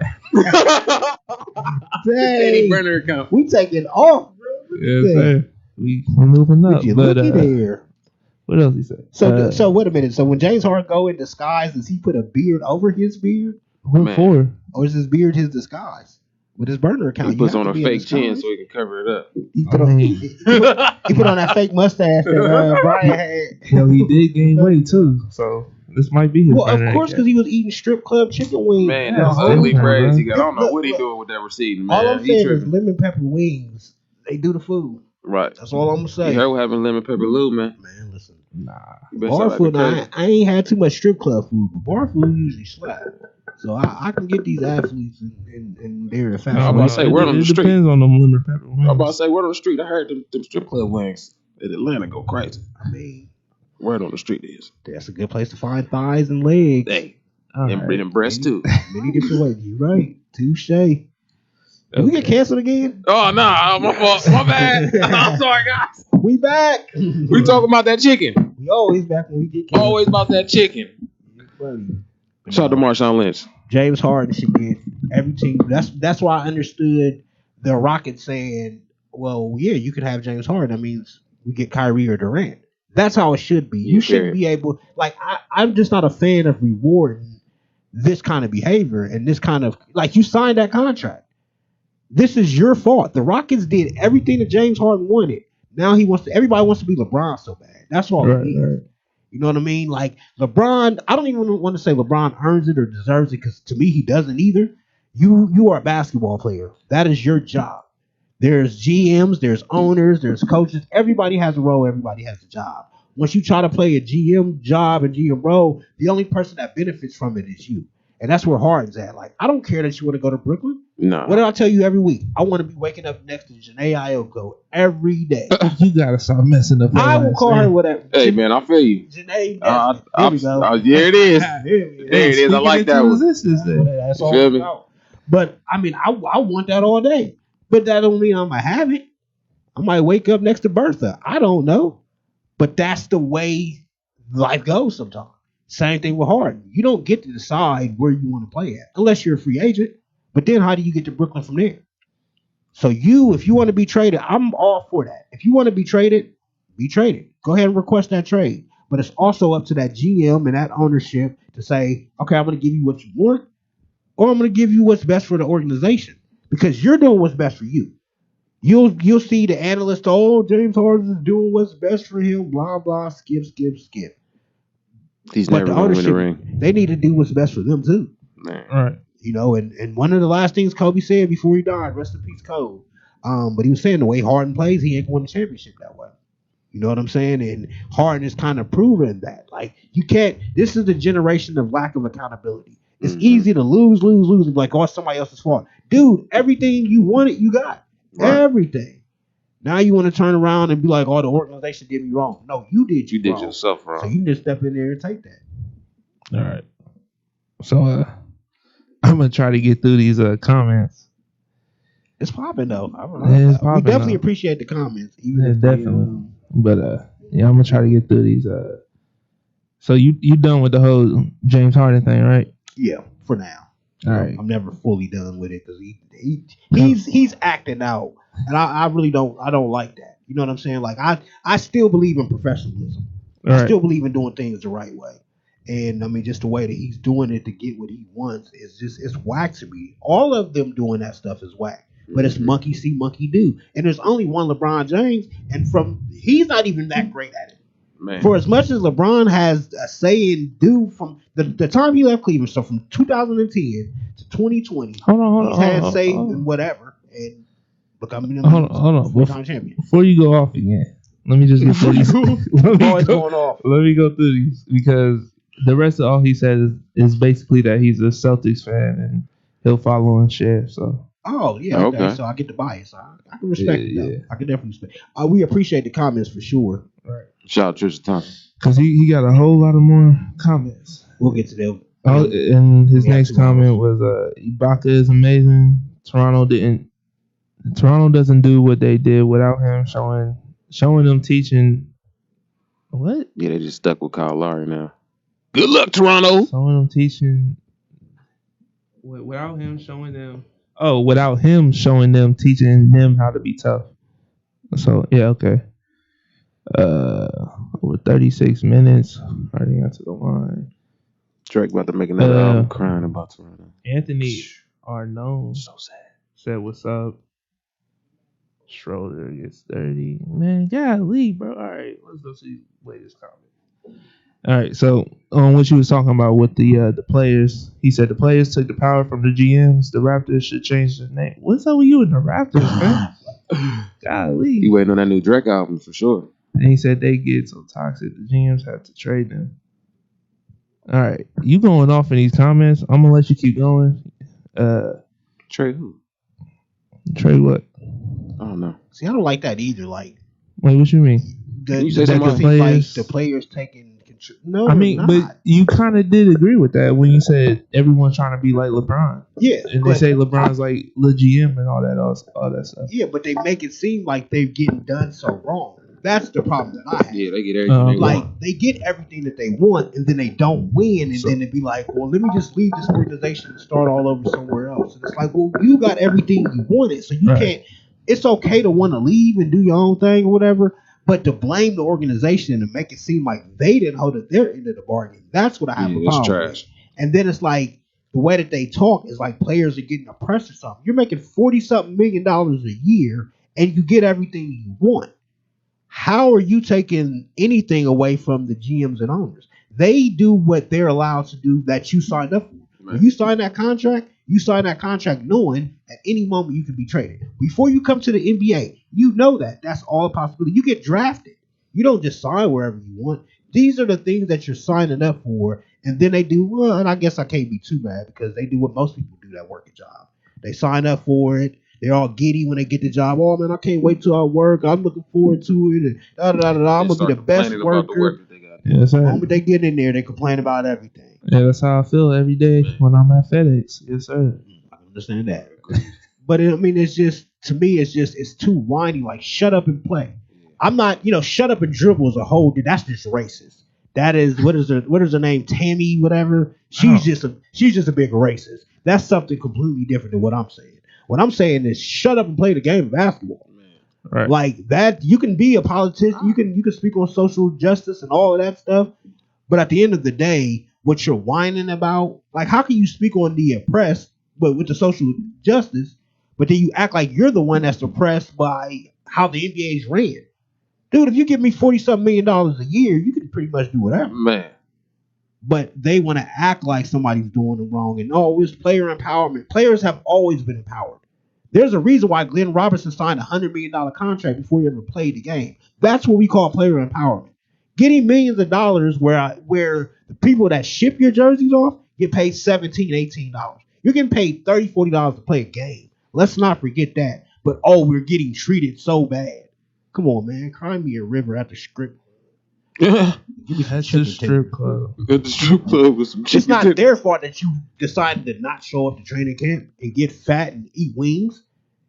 Any Dang. burner account. We taking off, bro. Look at Yeah, that. sir. We're moving up. Would you But look at there? what else he said? So wait a minute. So when James Harden go in disguise, does he put a beard over his beard, what Man. for? or is his beard his disguise? With his burner account, He puts you have on to a be in fake chin disguise. so he can cover it up. He put I on, mean- he put on that fake mustache that Brian had. Well, he did gain weight too, so this might be his. Well, of burner course, account. because he was eating strip club chicken wings. Man, Yeah, that's so ugly different, crazy. bro. I don't know Look, what he look. doing with that receiving, All man. I'm He saying is tripping. lemon pepper wings. They do the food. Right. That's all I'm gonna You say. heard what happened to lemon pepper Lou, man. Man, listen. Nah. You better Bar stop food, acting now, crazy. I ain't had too much strip club food, but bar food usually slap. So I can get these athletes and they're fast. I'm about to say, it, word on the it street. depends on them lemon pepper. I'm about to say, word on the street. I heard them strip club wings in Atlanta go crazy. I mean, Word on the street is. that's a good place to find thighs and legs. Hey, All and right. and breasts too. Many different ways. You right. Touche. Did we get canceled again? Oh no, my fault. My bad. I'm sorry, guys. We back. We talking about that chicken. We always back when we get canceled. Always about that chicken. Funny. Shout out to Marshawn Lynch. James Harden should get every team. That's why I understood the Rockets saying, "Well, yeah, you could have James Harden. That means we get Kyrie or Durant." That's how it should be. You Yeah, shouldn't be able. Like I'm just not a fan of rewarding this kind of behavior and this kind of like you signed that contract. This is your fault. The Rockets did everything that James Harden wanted. Now everybody wants to be LeBron so bad. That's all it is. Right. You know what I mean? Like LeBron, I don't even want to say LeBron earns it or deserves it because to me he doesn't either. You are a basketball player. That is your job. There's GMs, there's owners, there's coaches. Everybody has a role. Everybody has a job. Once you try to play a GM job and GM role, the only person that benefits from it is you. And that's where Harden's at. Like, I don't care that you want to go to Brooklyn. No. What do I tell you every week? I want to be waking up next to Janae Ioko every day. You gotta stop messing up. I will call her whatever. Hey man, I feel you. Janae. There we go. yeah, it is. There we go. There it is. I like that one. That's all Feel it's me? about. But I mean, I want that all day. But that don't mean I'm gonna have it. I might wake up next to Bertha. I don't know. But that's the way life goes sometimes. Same thing with Harden. You don't get to decide where you want to play at unless you're a free agent. But then how do you get to Brooklyn from there? So if you want to be traded, I'm all for that. If you want to be traded, be traded. Go ahead and request that trade. But it's also up to that GM and that ownership to say, okay, I'm going to give you what you want, or I'm going to give you what's best for the organization because you're doing what's best for you. You'll see the analyst, oh, James Harden is doing what's best for him, blah, blah, skip. He's But never the gonna win ownership, the ring. they need to do what's best for them too. Man. Right. You know, and one of the last things Kobe said before he died, rest in peace, Kobe. But he was saying the way Harden plays, he ain't won the championship that way. You know what I'm saying? And Harden is kind of proven that. Like, you can't, this is the generation of lack of accountability. It's easy to lose, and be like, oh, it's somebody else's fault. Dude, everything you wanted, you got. Right. Everything. Now you want to turn around and be like, "Oh, the organization did me wrong." No, you did You did wrong. yourself So wrong. you just step in there and take that. All right. So I'm gonna try to get through these comments. It's popping though. It's We popping, definitely though. appreciate the comments, even Yeah, if they, definitely. But yeah, I'm gonna try to get through these. So you done with the whole James Harden thing, right? yeah, for now. All right. I'm never fully done with it because he's acting out, and I really don't like that. You know what I'm saying? Like I still believe in professionalism. All I right. still believe in doing things the right way. And I mean, just the way that he's doing it to get what he wants is just it's whack to me. All of them doing that stuff is whack. But it's monkey see, monkey do. And there's only one LeBron James, and he's not even that great at it. Man. For as much as LeBron has a say and do from the time he left Cleveland, so from 2010 to 2020, he's had say in whatever, and becoming a hold on. four-time champion. Before you go off again, let me just get through these. Going off. Let me go through these because the rest of all he said is basically that he's a Celtics fan and he'll follow and share. So. Oh yeah, okay. So I get the bias. I can respect it. Though. Yeah. I can definitely respect. We appreciate the comments for sure. Right. Shout out Tristan Thompson. Because he got a whole lot of more comments. We'll get to them. Oh, and his next comment was Ibaka is amazing. Toronto doesn't do what they did without him, showing them teaching. What? Yeah, they just stuck with Kyle Lowry now. Good luck, Toronto. Showing them teaching. Without him showing them. Oh, without him showing them, teaching them how to be tough. So yeah, okay. Over 36 minutes. Already got to the line. Drake about to make another album crying about Toronto. Anthony Arnaud So sad. said, "What's up?" Schroeder gets 30. Man, golly, bro. All right, let's go see the latest comment. All right, so on what you was talking about with the players, he said the players took the power from the GMs. The Raptors should change their name. What's up with you and the Raptors, man? Golly. He waiting on that new Drake album for sure. And he said they get so toxic, the GMs have to trade them. All right, you going off in these comments. I'm going to let you keep going. Trade who? Trade what? I don't know. See, I don't like that either. Like, wait, what you mean? You say the players taking control. No, I mean, but you kind of did agree with that when you said everyone's trying to be like LeBron. Yeah, and they say LeBron's like the GM and all that stuff. Yeah, but they make it seem like they're getting done so wrong. That's the problem that I have. Yeah, they get everything they want. They get everything that they want, and then they don't win, and then they be like, well, let me just leave this organization and start all over somewhere else. And it's like, well, you got everything you wanted, so you can't. It's okay to want to leave and do your own thing or whatever, but to blame the organization and to make it seem like they didn't hold at their end of the bargain, that's what I have a problem with. And then it's like the way that they talk is like players are getting oppressed or something. You're making $40-something million a year, and you get everything you want. How are you taking anything away from the GMs and owners? They do what they're allowed to do that you signed up for. When you sign that contract, knowing at any moment you can be traded. Before you come to the NBA, you know that. That's all a possibility. You get drafted. You don't just sign wherever you want. These are the things that you're signing up for. And then they do, well, and I guess I can't be too mad because they do what most people do that work a job. They sign up for it. They're all giddy when they get the job. Oh, man, I can't wait till I work. I'm looking forward to it. And I'm going to be the best worker. Yes, the moment they get in there, they complain about everything. Yeah, that's how I feel every day when I'm at FedEx. Yes, sir. I understand that. But, I mean, it's just, to me, it's too whiny. Like, shut up and play. I'm not, shut up and dribble as a whole. That's just racist. That is, what is her name? Tammy, whatever. She's just a big racist. That's something completely different than what I'm saying. What I'm saying is shut up and play the game of basketball. Right. Like that, you can be a politician, you can speak on social justice and all of that stuff, but at the end of the day, what you're whining about, like how can you speak on the oppressed, but with the social justice, but then you act like you're the one that's oppressed by how the NBA's ran? Dude, if you give me $40-something million a year, you can pretty much do whatever. Man. But they want to act like somebody's doing it wrong. And it's player empowerment. Players have always been empowered. There's a reason why Glenn Robinson signed a $100 million contract before he ever played the game. That's what we call player empowerment. Getting millions of dollars where the people that ship your jerseys off get paid $17, $18. You're getting paid $30, $40 to play a game. Let's not forget that. But, we're getting treated so bad. Come on, man. Cry me a river at the strip. At Give me some That's chicken just strip tenders. club. the strip club with some It's chicken. not their fault that you decided to not show up to training camp and get fat and eat wings.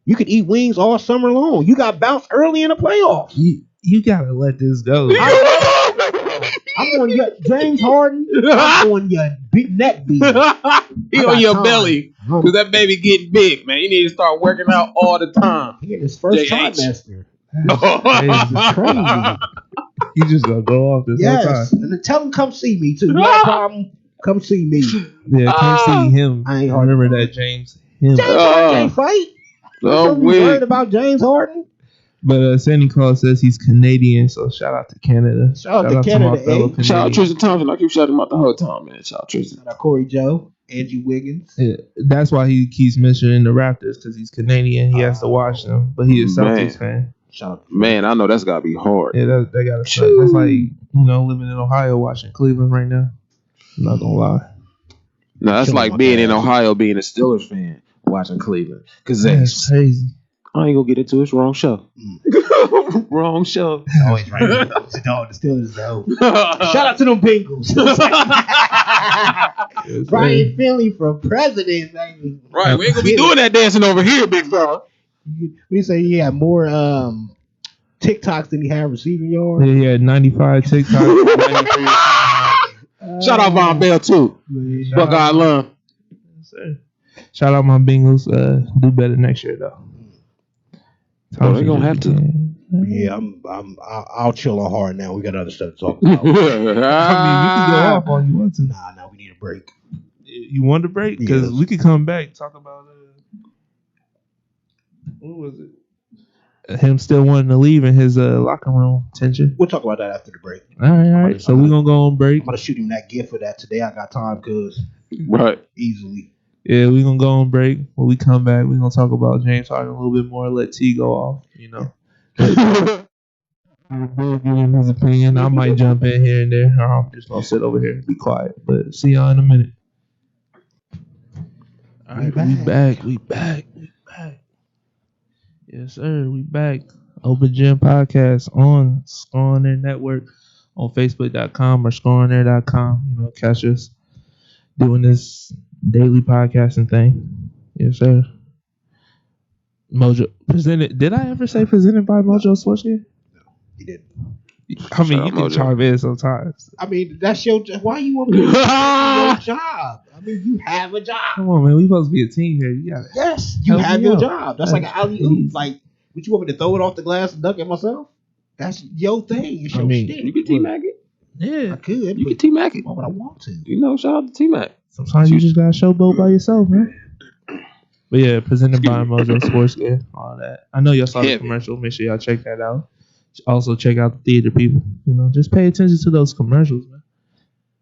You could eat wings all summer long. You got bounced early in the playoffs. You gotta let this go. I'm on your James Harden. I'm on your big neck beat. He got on your time. belly because that baby getting big, man. You need to start working out all the time. He in his first JH. trimester. That's crazy. Crazy. You just gonna go off this whole Yes. time. And then tell him come see me too. No problem. Come see me. Yeah, can't see him. I ain't hard. Remember that, James. Him. James Harden ain't fight. Oh, Don't be worried about James Harden. But Sandy Claus says he's Canadian, so shout out to Canada. Shout out to my Canada, fellow eh? Shout out Canadians. Tristan Thompson. I keep shouting him out the whole time, man. Shout out Tristan. Shout out Corey Joe, Angie Wiggins. Yeah, that's why he keeps mentioning the Raptors, because he's Canadian. He has to watch them, but he is a Celtics fan. Shout out. Man, I know that's gotta be hard. Yeah, that gotta suck. That's like, living in Ohio watching Cleveland right now. I'm not gonna lie. No, that's Chilling like on being that. in Ohio, being a Steelers fan, watching Cleveland. Cause That's crazy. I ain't gonna get into it. It's wrong show. Wrong show. Always right. The Steelers though. Shout out to them Bengals. Brian Finley for president, baby. Right, we ain't gonna be doing that dancing over here, big fella. We say he had more TikToks than he had receiving yards. Yeah, he had 95 TikToks. 93 Shout out Von Bell too. Buckeye alum. Shout out my Bengals. Do better next year though. They gonna have to. Yeah, I'll chill on hard now. We got other stuff to talk about. I mean, you can go off all you want to. Nah, we need a break. You want a break? Because Yes. we could come back talk about what was it? Him still wanting to leave in his locker room tension. We'll talk about that after the break. All right. So we're gonna go on break. I'm gonna shoot him that gift for that today. I got time, cause Right. easily. Yeah, we're gonna go on break. When we come back, we're gonna talk about James Harden a little bit more. Let T go off. Give him his opinion. I might jump in here and there, or I'm just gonna sit over here and be quiet. But see y'all in a minute. All right, we back. Yes, sir. We back. Open Gym Podcast on Score On There Network on Facebook.com or scoreonthare.com. Catch us doing this daily podcasting thing. Yes, sir. Mojo presented. Did I ever say presented by Mojo Sports Gear? He didn't. I mean, Shout you out can Mojo. chime in sometimes. I mean, that's your. Why you want me to do your job? I mean, you have a job. Come on, man. We supposed to be a team here. You got it. Yes, you Help have me your out. job. That's like an alley Jeez. oop. Like, would you want me to throw it off the glass and dunk it myself? That's your thing. It's I your mean, shtick. You can T-Mac it. Yeah. I could. You but can T-Mac it. why would I want to? Shout out to T-Mac. Sometimes you just got to showboat by yourself, man. But yeah, presented by Mojo Sports Gear, all that. I know y'all saw the Heavy. commercial. Make sure y'all check that out. Also check out the theater people. Just pay attention to those commercials, man.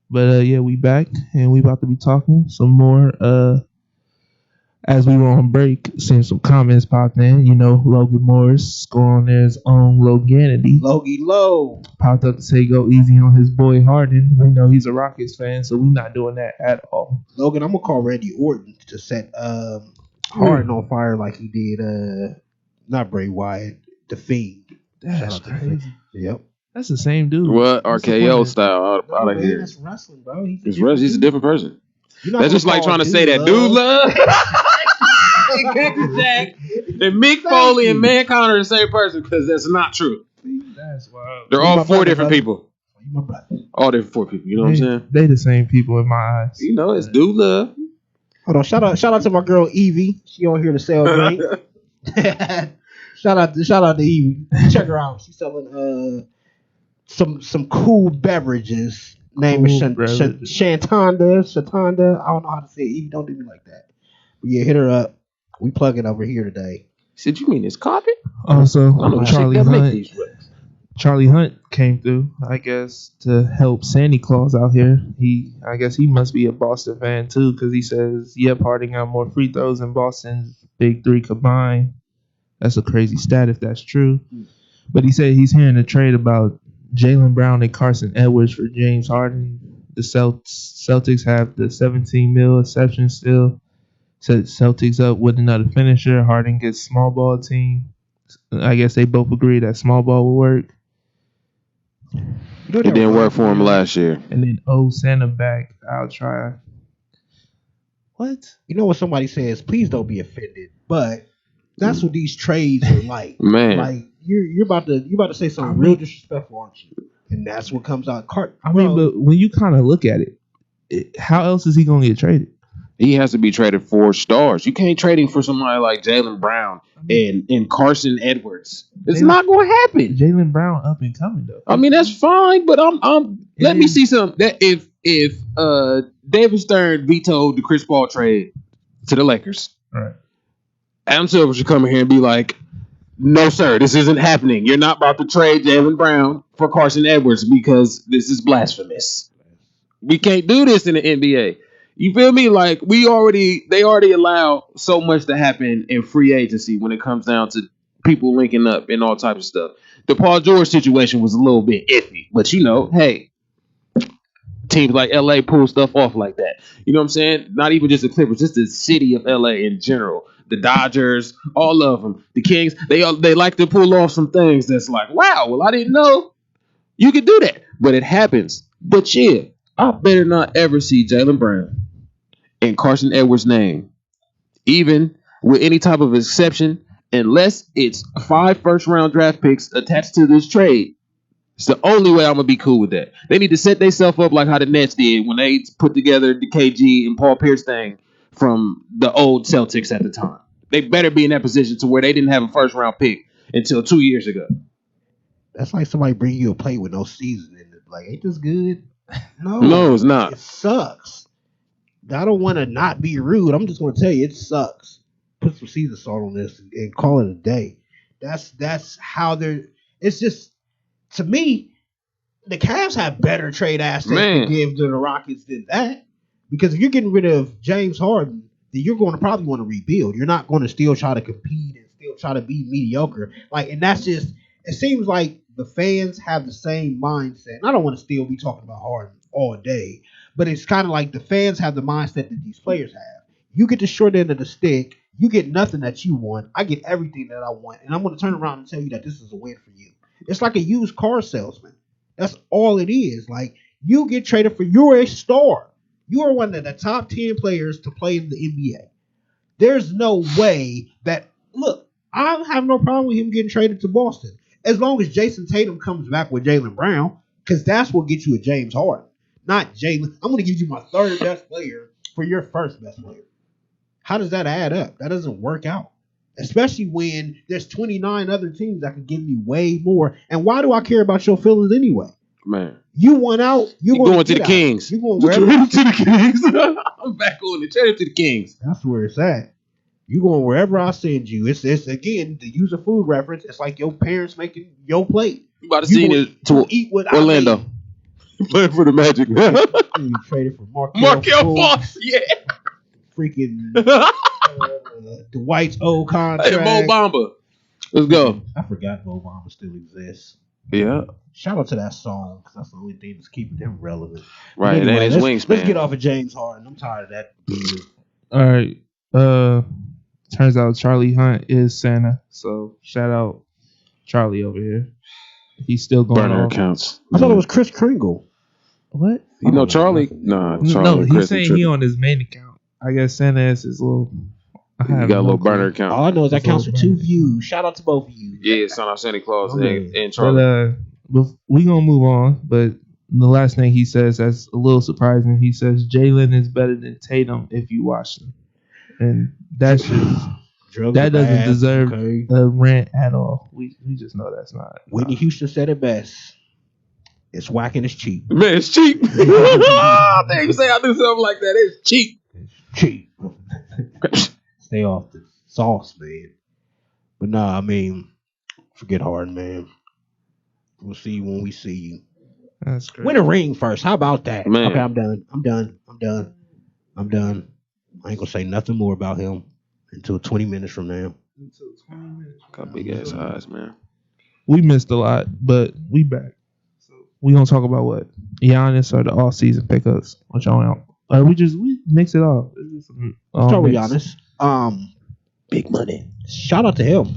But yeah, we back and we about to be talking some more. As we were on break, seeing some comments popped in. Logan Morris, Score On There's own Loganity, Logie Low. popped up to say go easy on his boy Harden. We know he's a Rockets fan, so we're not doing that at all. Logan, I'm gonna call Randy Orton to set Harden on fire like he did not Bray Wyatt, the Fiend. Shout That's out to the crazy. Fiend. Yep. That's the same dude. What What's the RKO point? style out of Man, here. that's wrestling, bro. He's a different person. You're not That's just gonna like call trying to say that dude love. Jack and Mick Foley and Mankind are the same person because that's not true. That's wild. They're You're all my four brother, different brother. people. You my brother. All different four people. You know what I'm saying? They the same people in my eyes. It's dude love. Hold on. Shout out to my girl Evie. She on here to sell drink. shout out to Evie. Check her out. She's selling some cool beverages. Name is Cool beverages. Shatanda. I don't know how to say it. Evie, don't do me like that. But yeah, hit her up. We plugging over here today. Said you mean it's carpet? Also, I know Charlie shit that make Hunt. these reps. Charlie Hunt came through, I guess, to help Santa Claus out here. I guess he must be a Boston fan too, because he says, "Yep, Harden got more free throws than Boston's big three combined." That's a crazy stat if that's true. But he said he's hearing a trade about Jaylen Brown and Carson Edwards for James Harden. The Celtics have the 17 mil exception still. Set Celtics up with another finisher. Harden gets small ball team. I guess they both agreed that small ball would work. It didn't work for him last year. And then send him back. I'll try. What? You know what somebody says? Please don't be offended, but that's what these trades are like. Man. Like you're about to say something real disrespectful, aren't you? And that's what comes out. But when you kind of look at it, how else is he gonna get traded? He has to be traded for stars. You can't trade him for somebody like Jaylen Brown and Carson Edwards. It's not going to happen. Jaylen Brown up and coming though. I mean that's fine, but let me see something. That if David Stern vetoed the Chris Paul trade to the Lakers, right? Adam Silver should come in here and be like, "No, sir, this isn't happening. You're not about to trade Jaylen Brown for Carson Edwards because this is blasphemous. We can't do this in the NBA." You feel me? Like they already allow so much to happen in free agency when it comes down to people linking up and all types of stuff. The Paul George situation was a little bit iffy, but hey, teams like LA pull stuff off like that. You know what I'm saying? Not even just the Clippers, just the city of LA in general. The Dodgers, all of them, the Kings, they like to pull off some things that's like, wow, well, I didn't know you could do that, but it happens. But yeah, I better not ever see Jaylen Brown and Carson Edwards' name, even with any type of exception, unless it's 5 first-round draft picks attached to this trade. It's the only way I'm gonna be cool with that. They need to set themselves up like how the Nets did when they put together the KG and Paul Pierce thing from the old Celtics at the time. They better be in that position to where they didn't have a first-round pick until 2 years ago. That's like somebody bringing you a plate with no seasoning in it. Like, ain't this good? No, it's not. It sucks. I don't want to not be rude. I'm just going to tell you, it sucks. Put some season salt on this and call it a day. That's how they're. It's just, to me, the Cavs have better trade assets to give to the Rockets than that. Because if you're getting rid of James Harden, then you're going to probably want to rebuild. You're not going to still try to compete and still try to be mediocre. And that's just. It seems like the fans have the same mindset. And I don't want to still be talking about Harden all day. But it's kind of like the fans have the mindset that these players have. You get the short end of the stick. You get nothing that you want. I get everything that I want. And I'm going to turn around and tell you that this is a win for you. It's like a used car salesman. That's all it is. Like, you get traded for, you're a star. You are one of the top 10 players to play in the NBA. There's no way that, look, I have no problem with him getting traded to Boston. As long as Jason Tatum comes back with Jaylen Brown, because that's what gets you a James Harden. Not Jaylen. I'm going to give you my third best player for your first best player. How does that add up? That doesn't work out. Especially when there's 29 other teams that can give me way more. And why do I care about your feelings anyway? Man. You want out. You're going to the Kings. You're going wherever. To the Kings. I'm back on the trade to the Kings. That's where it's at. You going wherever I send you. It's again, to use a food reference, it's like your parents making your plate. You about to send it to eat what Orlando. I made. Playing for the Magic. You traded for Markelle Fultz. Yeah. Freaking Dwight's old contract. Hey, Mo Bamba. Let's go. I forgot Mo Bamba still exists. Yeah. Shout out to that song, because that's the only thing that's keeping him relevant. Right, anyway, and his wingspan. Let's get off of James Harden. I'm tired of that. All right. Turns out Charlie Hunt is Santa. So shout out Charlie over here. He's still going burner off. accounts. I thought it was Chris Kringle. What? You know Charlie? Nah, Charlie. No, he's saying he on his main account. I guess Santa is his little. You got a little burner account. All I know is that counts for 2 views. Shout out to both of you. Yeah, son of Santa Claus and Charlie. But we gonna move on. But the last thing he says that's a little surprising. He says Jaylen is better than Tatum if you watch him, and that's just that doesn't deserve a rant at all. We just know that's not. Whitney Houston said it best. It's whack and it's cheap. Man, it's cheap. I think you say I do something like that. It's cheap. It's cheap. Stay off the sauce, man. But nah, I mean, forget Harden, man. We'll see you when we see you. That's great. Win a ring first. How about that? Man. Okay, I'm done. I ain't gonna say nothing more about him until 20 minutes from now. Got big ass eyes, man. We missed a lot, but we back. So we gonna talk about what? Giannis or the all season pickups? Which I don't know. We mix it off. Let's start with Giannis. Big money. Shout out to him.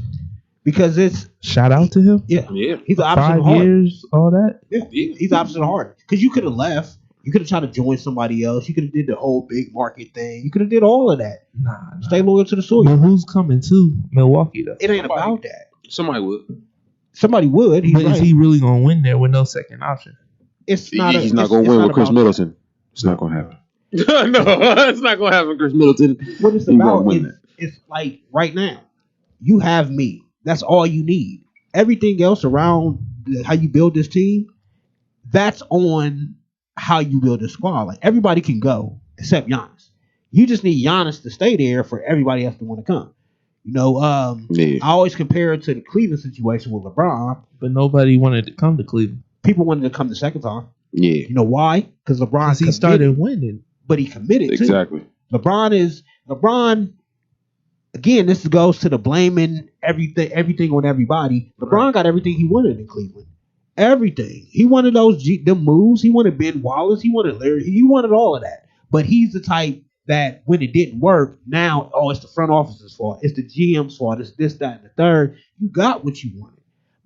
because it's Shout out to him. yeah, Yeah. he's the opposite 5 of Harden. years, all that. Yeah, he's the opposite of Harden. Because you could have left. You could have tried to join somebody else. You could have did the whole big market thing. You could have did all of that. Nah. Stay loyal to the soil. But who's coming to Milwaukee though? It ain't about that. Somebody would. Somebody would. He's But right. is he really gonna win there with no second option? It's not. He's not going to win with Chris Middleton. It's not going to happen. No, it's not going to happen. Chris Middleton. What it's He won't about win is that. it's like right now, you have me. That's all you need. Everything else around how you build this team, that's on how you build a squad. Like everybody can go except Giannis. You just need Giannis to stay there for everybody else to want to come. You know, Yeah. I always compare it to the Cleveland situation with LeBron. But nobody wanted to come to Cleveland People wanted to come the second time. Yeah. You know why? Because LeBron because he committed, started winning. but he committed too. Exactly. LeBron. Again, this goes to the blaming everything on everybody. LeBron got everything he wanted in Cleveland. Everything. He wanted them moves. He wanted Ben Wallace. He wanted Larry. He wanted all of that. But he's the type that when it didn't work, now, it's the front office's fault. It's the GM's fault. It's this, that, and the third. You got what you wanted.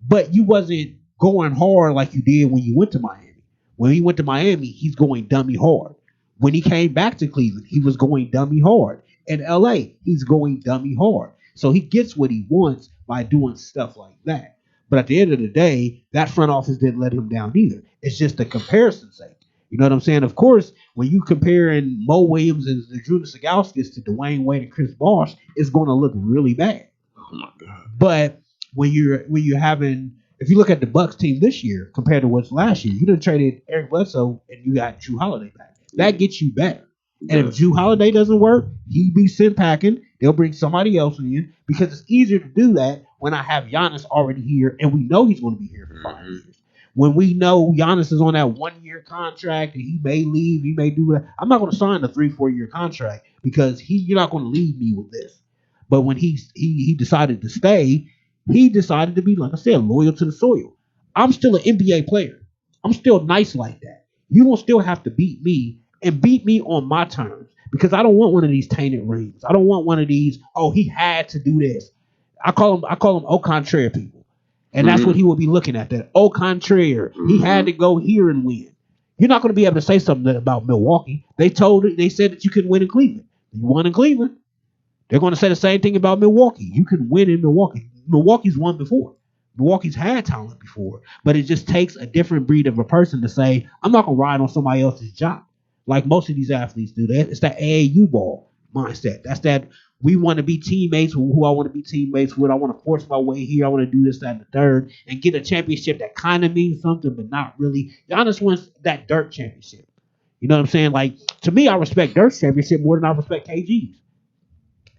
But you wasn't going hard like you did when you went to Miami. When he went to Miami, he's going dummy hard. When he came back to Cleveland, he was going dummy hard. In LA, he's going dummy hard. So he gets what he wants by doing stuff like that. But at the end of the day, that front office didn't let him down either. It's just a comparison sake. You know what I'm saying? Of course, when you comparing Mo Williams and Drew Sagauskis to Dwayne Wade and Chris Bosh, it's going to look really bad. Oh my God. But when you're having, if you look at the Bucks team this year compared to what's last year, you done traded Eric Bledsoe and you got Drew Holiday back. That gets you better. And if Drew Holiday doesn't work, he be sent packing. They'll bring somebody else in because it's easier to do that when I have Giannis already here and we know he's going to be here for 5 years. When we know Giannis is on that 1 year contract and he may leave, he may do that. I'm not going to sign a 3-4 year contract because you're not going to leave me with this. But when he decided to stay, he decided to be, like I said, loyal to the soil. I'm still an NBA player. I'm still nice like that. You're going to still have to beat me and beat me on my terms because I don't want one of these tainted rings. I don't want one of these, he had to do this. I call them au contraire people. And that's what he will be looking at, that au contraire. He had to go here and win. You're not going to be able to say something about Milwaukee. They said that you could win in Cleveland. You won in Cleveland. They're going to say the same thing about Milwaukee. You can win in Milwaukee. Milwaukee's won before. Milwaukee's had talent before. But it just takes a different breed of a person to say, I'm not going to ride on somebody else's job. Like most of these athletes do. It's that AAU ball mindset. That's that we want to be teammates with who I want to be teammates with. I want to force my way here. I want to do this, that, and the third. And get a championship that kind of means something, but not really. Giannis wants that Dirk championship. You know what I'm saying? Like, to me, I respect Dirk's championship more than I respect KG's.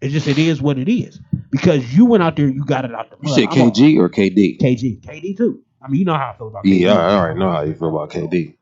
It is what it is. Because you went out there, you got it out the mud. You said KG or KD? KD too. I mean, you know how I feel about KD. Yeah, I already know how you feel about KD.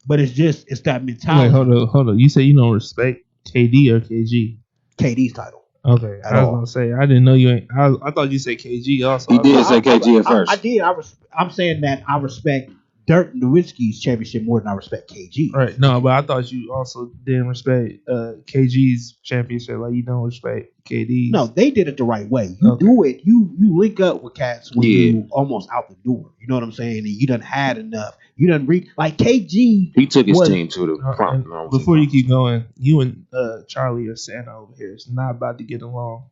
But it's that mentality. Wait, hold on. You say you don't respect KD or KG? KD's title. Okay, I was gonna say I didn't know you ain't. I thought you said KG also. He did say KG at first. I did. I'm saying that I respect Dirk Nowitzki's championship more than I respect KG. Right. No, but I thought you also didn't respect KG's championship like you don't respect KD's. No, they did it the right way. You do it. You link up with cats when you almost out the door. You know what I'm saying? And you done had enough. You done like KG. He took his team to the front. Before you keep going, you and Charlie or Santa over here is not about to get along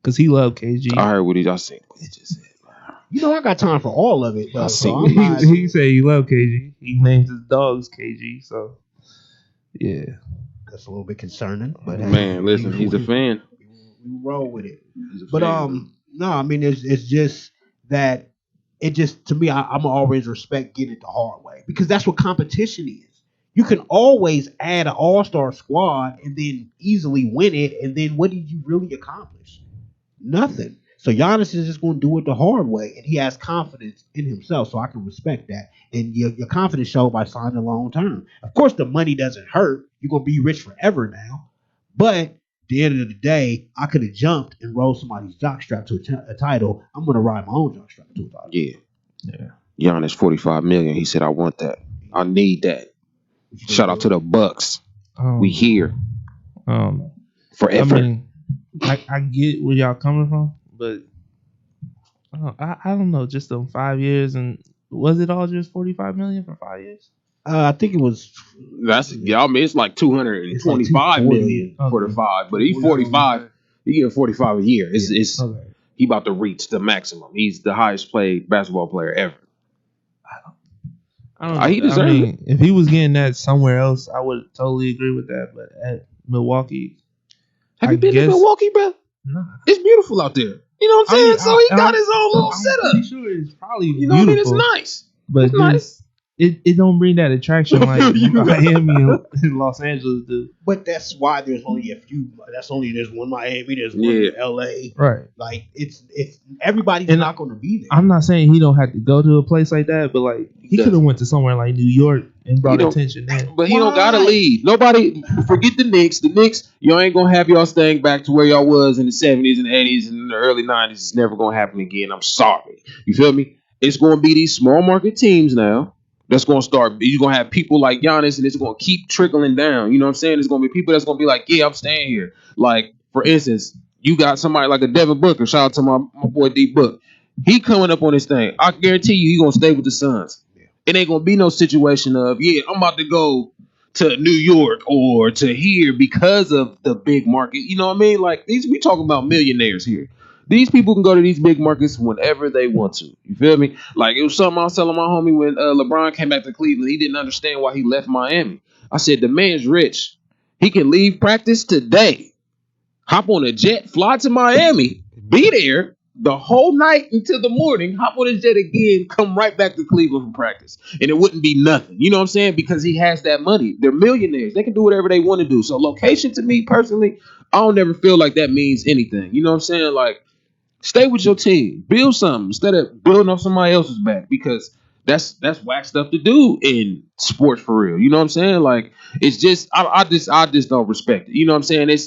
because he loved KG. I heard what I said. What just said. You know, I got time for all of it. Though, he said he loved KG. He named his dogs KG. So, yeah. That's a little bit concerning. But man, listen, he's a fan. We roll with it. But no, I mean, it's just that it just, to me, I'm always respect getting it the hard way because that's what competition is. You can always add an all-star squad and then easily win it. And then what did you really accomplish? Nothing. So Giannis is just going to do it the hard way, and he has confidence in himself, so I can respect that. And your confidence showed by signing long term. Of course, the money doesn't hurt. You're going to be rich forever now. But at the end of the day, I could have jumped and rolled somebody's jockstrap to a title. I'm going to ride my own jockstrap to a title. Yeah. Giannis, $45 million. He said, I want that. I need that. Shout out to the Bucks. We here. Forever. I mean, I get where y'all coming from. But I don't know, just them 5 years, and was it all just 45 million for 5 years? I think it was. That's y'all. I mean, it's like 225 million for the Okay. 5, but he's 45. He getting 45 a year. It's Okay. he about to reach the maximum. He's the highest paid basketball player ever. I don't know. He deserves it. If he was getting that somewhere else, I would totally agree with that. But at Milwaukee, Have you been to Milwaukee, bro? nah. It's beautiful out there. You know what I'm saying? So he got his own little I'm setup. pretty sure it's probably You know what I mean? It's nice. but It's nice. it don't bring that attraction like You right. Miami and Los Angeles do. But that's why there's only a few. There's one Miami. There's one Yeah. LA. Right. Like it's everybody's And not going to be there. I'm not saying he don't have to go to a place like that, but like he could have went to somewhere like New York and brought attention there. But he don't gotta leave. Nobody forget the Knicks. The Knicks, y'all ain't gonna have y'all staying back to where y'all was in the 70s and 80s and the early 90s. It's never gonna happen again. I'm sorry. You feel me? It's gonna be these small market teams now. That's gonna start. You're gonna have people like Giannis, and it's gonna keep trickling down. You know what I'm saying? There's gonna be people that's gonna be like, yeah, I'm staying here. Like, for instance, you got somebody like a Devin Booker. Shout out to my boy D Book. He coming up on this thing. I guarantee you, he gonna stay with the Suns. It ain't gonna be no situation of, yeah, I'm about to go to New York or to here because of the big market. You know what I mean? Like we talking about millionaires here. These people can go to these big markets whenever they want to. You feel me? Like it was something I was telling my homie when LeBron came back to Cleveland. He didn't understand why he left Miami. I said, the man's rich. He can leave practice today, hop on a jet, fly to Miami, be there the whole night until the morning, hop on his jet again, come right back to Cleveland for practice. And it wouldn't be nothing. You know what I'm saying? Because he has that money. They're millionaires. They can do whatever they want to do. So location to me personally, I don't never feel like that means anything. You know what I'm saying? Like, stay with your team. Build something instead of building off somebody else's back, because that's whack stuff to do in sports for real. You know what I'm saying? Like, it's just I just don't respect it. You know what I'm saying?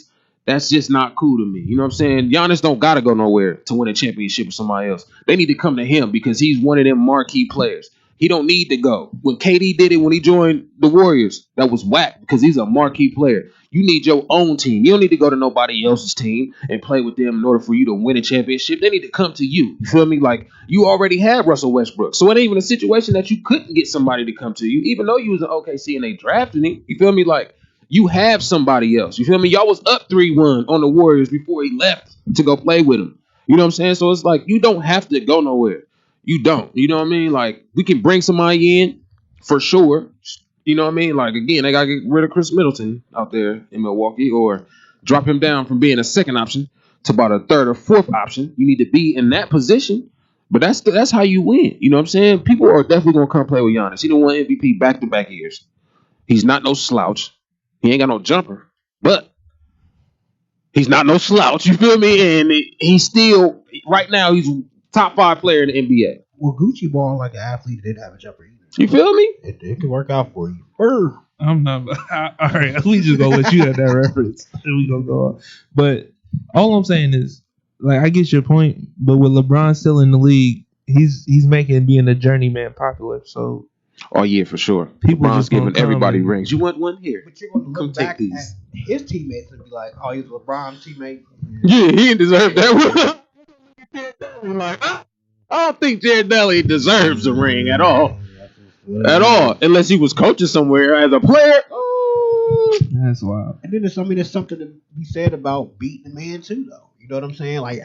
That's just not cool to me. You know what I'm saying? Giannis don't gotta go nowhere to win a championship with somebody else. They need to come to him because he's one of them marquee players. He don't need to go. When KD did it when he joined the Warriors, that was whack because he's a marquee player. You need your own team. You don't need to go to nobody else's team and play with them in order for you to win a championship. They need to come to you. You feel me? Like, you already have Russell Westbrook. So it ain't even a situation that you couldn't get somebody to come to you, even though you was in OKC and they drafted him. You feel me? Like, you have somebody else. You feel me? Y'all was up 3-1 on the Warriors before he left to go play with him. You know what I'm saying? So it's like, you don't have to go nowhere. You don't. You know what I mean? Like, we can bring somebody in for sure. You know what I mean? Like, again, they got to get rid of Chris Middleton out there in Milwaukee or drop him down from being a second option to about a third or fourth option. You need to be in that position. But that's how you win. You know what I'm saying? People are definitely going to come play with Giannis. He done won MVP back-to-back years. He's not no slouch. He ain't got no jumper. But he's not no slouch. You feel me? And he's still, right now, he's top 5 player in the NBA. Well, Gucci ball like an athlete didn't have a jumper either. You feel me? It can work out for you. Brr. I'm not. All right, we just go with you at that reference, and we gonna go on. But all I'm saying is, like, I get your point, but with LeBron still in the league, he's making being a journeyman popular. So, oh yeah, for sure. People LeBron's just gonna giving everybody rings. You want one here? But you're going to Come look take back these. at his teammates and be like, oh, he's a LeBron teammate. Yeah, he didn't deserve that one. Like, I don't think Jared Dudley deserves a ring at all. At all, unless he was coaching somewhere as a player. Oh. that's wild. And then there's something to be said about beating the man too, though. You know what I'm saying? Like,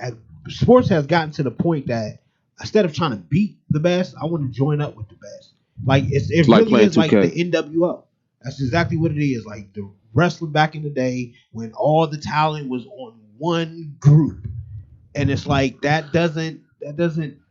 sports has gotten to the point that instead of trying to beat the best, I want to join up with the best. Like, it like really is 2K. like the NWO. That's exactly what it is. Like the wrestling back in the day when all the talent was on one group, and it's like that doesn't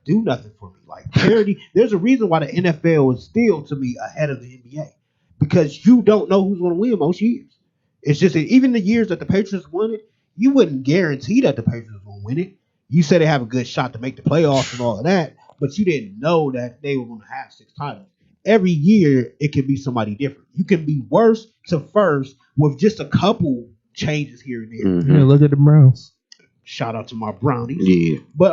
do nothing for me. Like parity, there's a reason why the NFL is still to me ahead of the NBA because you don't know who's going to win most years. It's just that even the years that the Patriots won it, you wouldn't guarantee that the Patriots were going to win it. You said they have a good shot to make the playoffs and all of that, but you didn't know that they were going to have 6 titles. Every year, it can be somebody different. You can be worst to first with just a couple changes here and there. Mm-hmm. Yeah, look at the Browns. Shout out to my Brownies. Yeah. But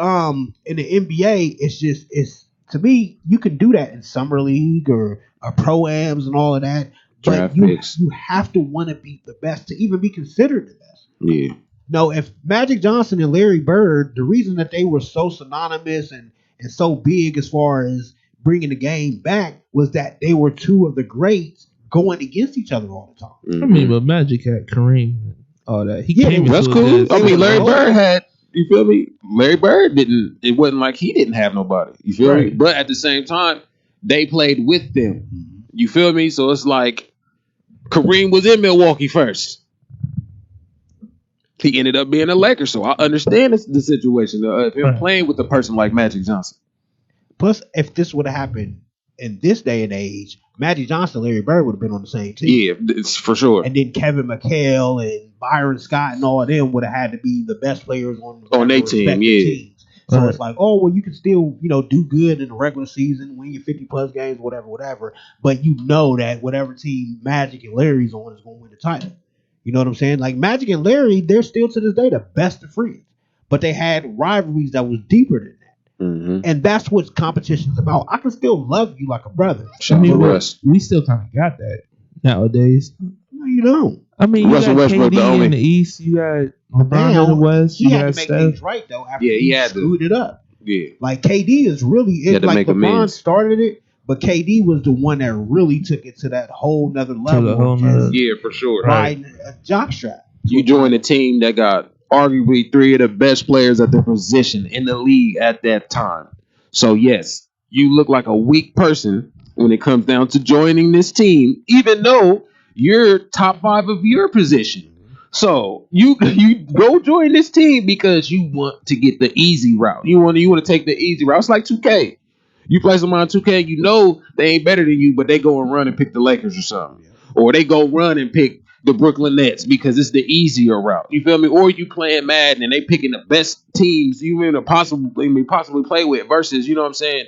in the NBA, it's to me, you can do that in summer league or pro-ams and all of that. But Draft you picks. have to want to be the best to even be considered the best. Yeah. No, if Magic Johnson and Larry Bird, the reason that they were so synonymous and so big as far as bringing the game back was that they were two of the greats going against each other all the time. I mean, but Magic had Kareem and all that. He came into That's a cool. good I mean, Larry Cool. Bird had. You feel me? Larry Bird didn't. It wasn't like he didn't have nobody. You feel me? Right. But at the same time, they played with them. You feel me? So it's like Kareem was in Milwaukee first. He ended up being a Laker, so I understand the situation of him Right. playing with a person like Magic Johnson. Plus, if this would have happened in this day and age, Magic Johnson and Larry Bird would have been on the same team. Yeah, it's for sure. And then Kevin McHale and Byron Scott and all of them would have had to be the best players on their team, respective yeah. teams. So Right. it's like, oh, well, you can still, do good in the regular season, win your 50-plus games, whatever. But you know that whatever team Magic and Larry's on is going to win the title. You know what I'm saying? Like Magic and Larry, they're still to this day the best of friends. But they had rivalries that was deeper than that. Mm-hmm. And that's what competition's about. I can still love you like a brother. Shout I out mean, to we Russ. still kind of got that nowadays. No, you don't. I mean, you Russell got Westbrook, KD the only- in the East, you got LeBron Now, in the West, He you had got to make Steph. things right, though, after Yeah, he he had to. screwed it up. Yeah. Like, KD is really, He had to like make LeBron amends. started it, but KD was the one that really took it to that whole nother level. the whole of nother- just Yeah, for sure. riding a jockstrap. You joined a team that got arguably three of the best players at their position in the league at that time. So yes, you look like a weak person when it comes down to joining this team, even though you're top 5 of your position. So you go join this team because you want to get the easy route. You want to take the easy route. It's like 2K. You play someone on 2K, you know they ain't better than you, but they go and run and pick the Lakers or something. Or they go run and pick the Brooklyn Nets because it's the easier route. You feel me? Or you playing Madden and they picking the best teams you even possibly play with versus, you know what I'm saying,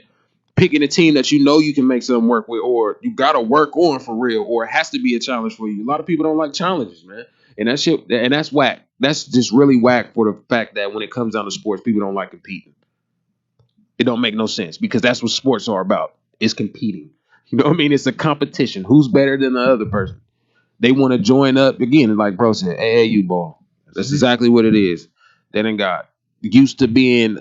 picking a team that you know you can make something work with, or you gotta work on for real, or it has to be a challenge for you. A lot of people don't like challenges, man. And that shit, and that's whack. That's just really whack for the fact that when it comes down to sports, people don't like competing. It don't make no sense because that's what sports are about. It's competing. You know what I mean? It's a competition. Who's better than the other person? They want to join up again, like bro said, AAU ball. That's exactly what it is. They done got used to being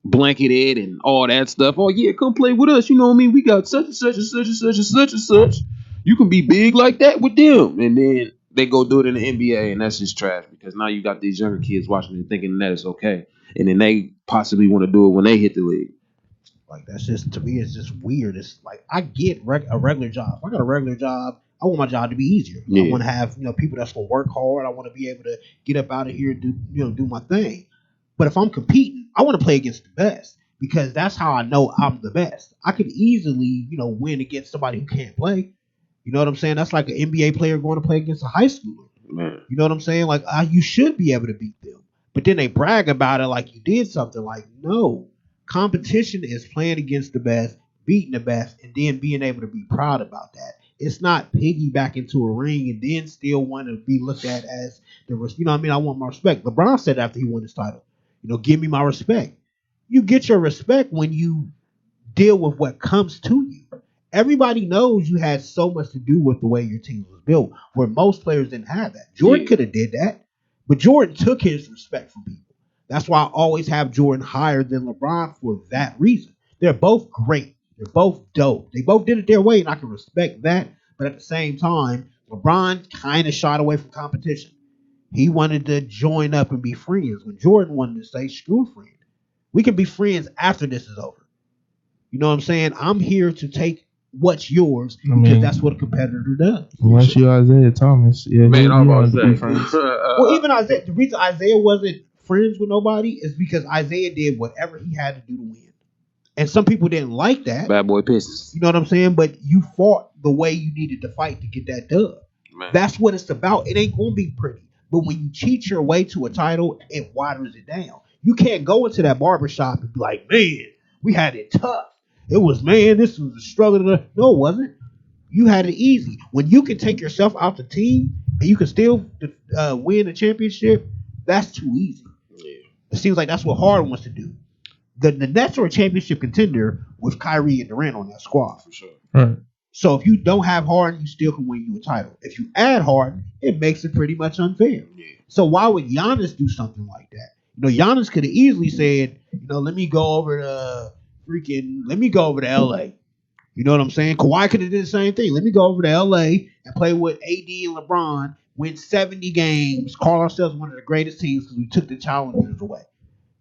blanketed and all that stuff. Oh yeah, come play with us. You know what I mean? We got such and such and such and such and such and such. You can be big like that with them, and then they go do it in the NBA, and that's just trash because now you got these younger kids watching and thinking that it's okay, and then they possibly want to do it when they hit the league. Like, that's just, to me, it's just weird. It's like, I get a regular job. If I got a regular job, I want my job to be easier. Yeah. I want to have, people that's going to work hard. I want to be able to get up out of here and do my thing. But if I'm competing, I want to play against the best because that's how I know I'm the best. I could easily, win against somebody who can't play. You know what I'm saying? That's like an NBA player going to play against a high schooler. Man. You know what I'm saying? Like, you should be able to beat them. But then they brag about it like you did something. Like, no. Competition is playing against the best, beating the best, and then being able to be proud about that. It's not piggyback into a ring and then still want to be looked at as the, I want my respect. LeBron said after he won his title, give me my respect. You get your respect when you deal with what comes to you. Everybody knows you had so much to do with the way your team was built, where most players didn't have that. Jordan could have did that, but Jordan took his respect from people. That's why I always have Jordan higher than LeBron for that reason. They're both great. They're both dope. They both did it their way, and I can respect that. But at the same time, LeBron kind of shied away from competition. He wanted to join up and be friends when Jordan wanted to say, screw friend. We can be friends after this is over. You know what I'm saying? I'm here to take what's yours because that's what a competitor does. Unless you Isaiah Thomas. Yeah, Man, I'm about to to be say. friends. Well, even Isaiah, the reason Isaiah wasn't friends with nobody is because Isaiah did whatever he had to do to win. And some people didn't like that. Bad boy pisses. You know what I'm saying? But you fought the way you needed to fight to get that dub. Man. That's what it's about. It ain't going to be pretty. But when you cheat your way to a title, it waters it down. You can't go into that barbershop and be like, man, we had it tough. It was, man, this was a struggle. No, it wasn't. You had it easy. When you can take yourself out the team and you can still win a championship, that's too easy. Yeah. It seems like that's what Harden wants to do. The Nets are a championship contender with Kyrie and Durant on that squad. For sure. Right. So if you don't have Harden, you still can win you a title. If you add Harden, it makes it pretty much unfair. So why would Giannis do something like that? Giannis could have easily said, let me go over to LA. You know what I'm saying? Kawhi could have did the same thing. Let me go over to LA and play with AD and LeBron, win 70 games, call ourselves one of the greatest teams because we took the challengers away.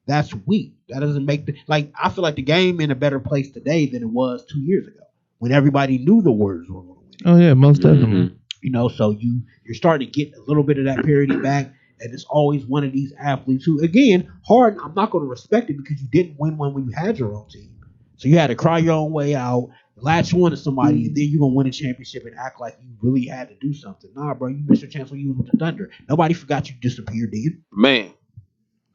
That's weak. That doesn't make I feel like the game in a better place today than it was 2 years ago when everybody knew the Warriors were going to win. Oh yeah, most definitely. So you're starting to get a little bit of that parity back, and it's always one of these athletes who, again, Harden, I'm not going to respect it because you didn't win one when you had your own team. So you had to cry your own way out, latch on to somebody, and then you're going to win a championship and act like you really had to do something. Nah, bro, you missed your chance when you was with the Thunder. Nobody forgot you disappeared, dude. Man.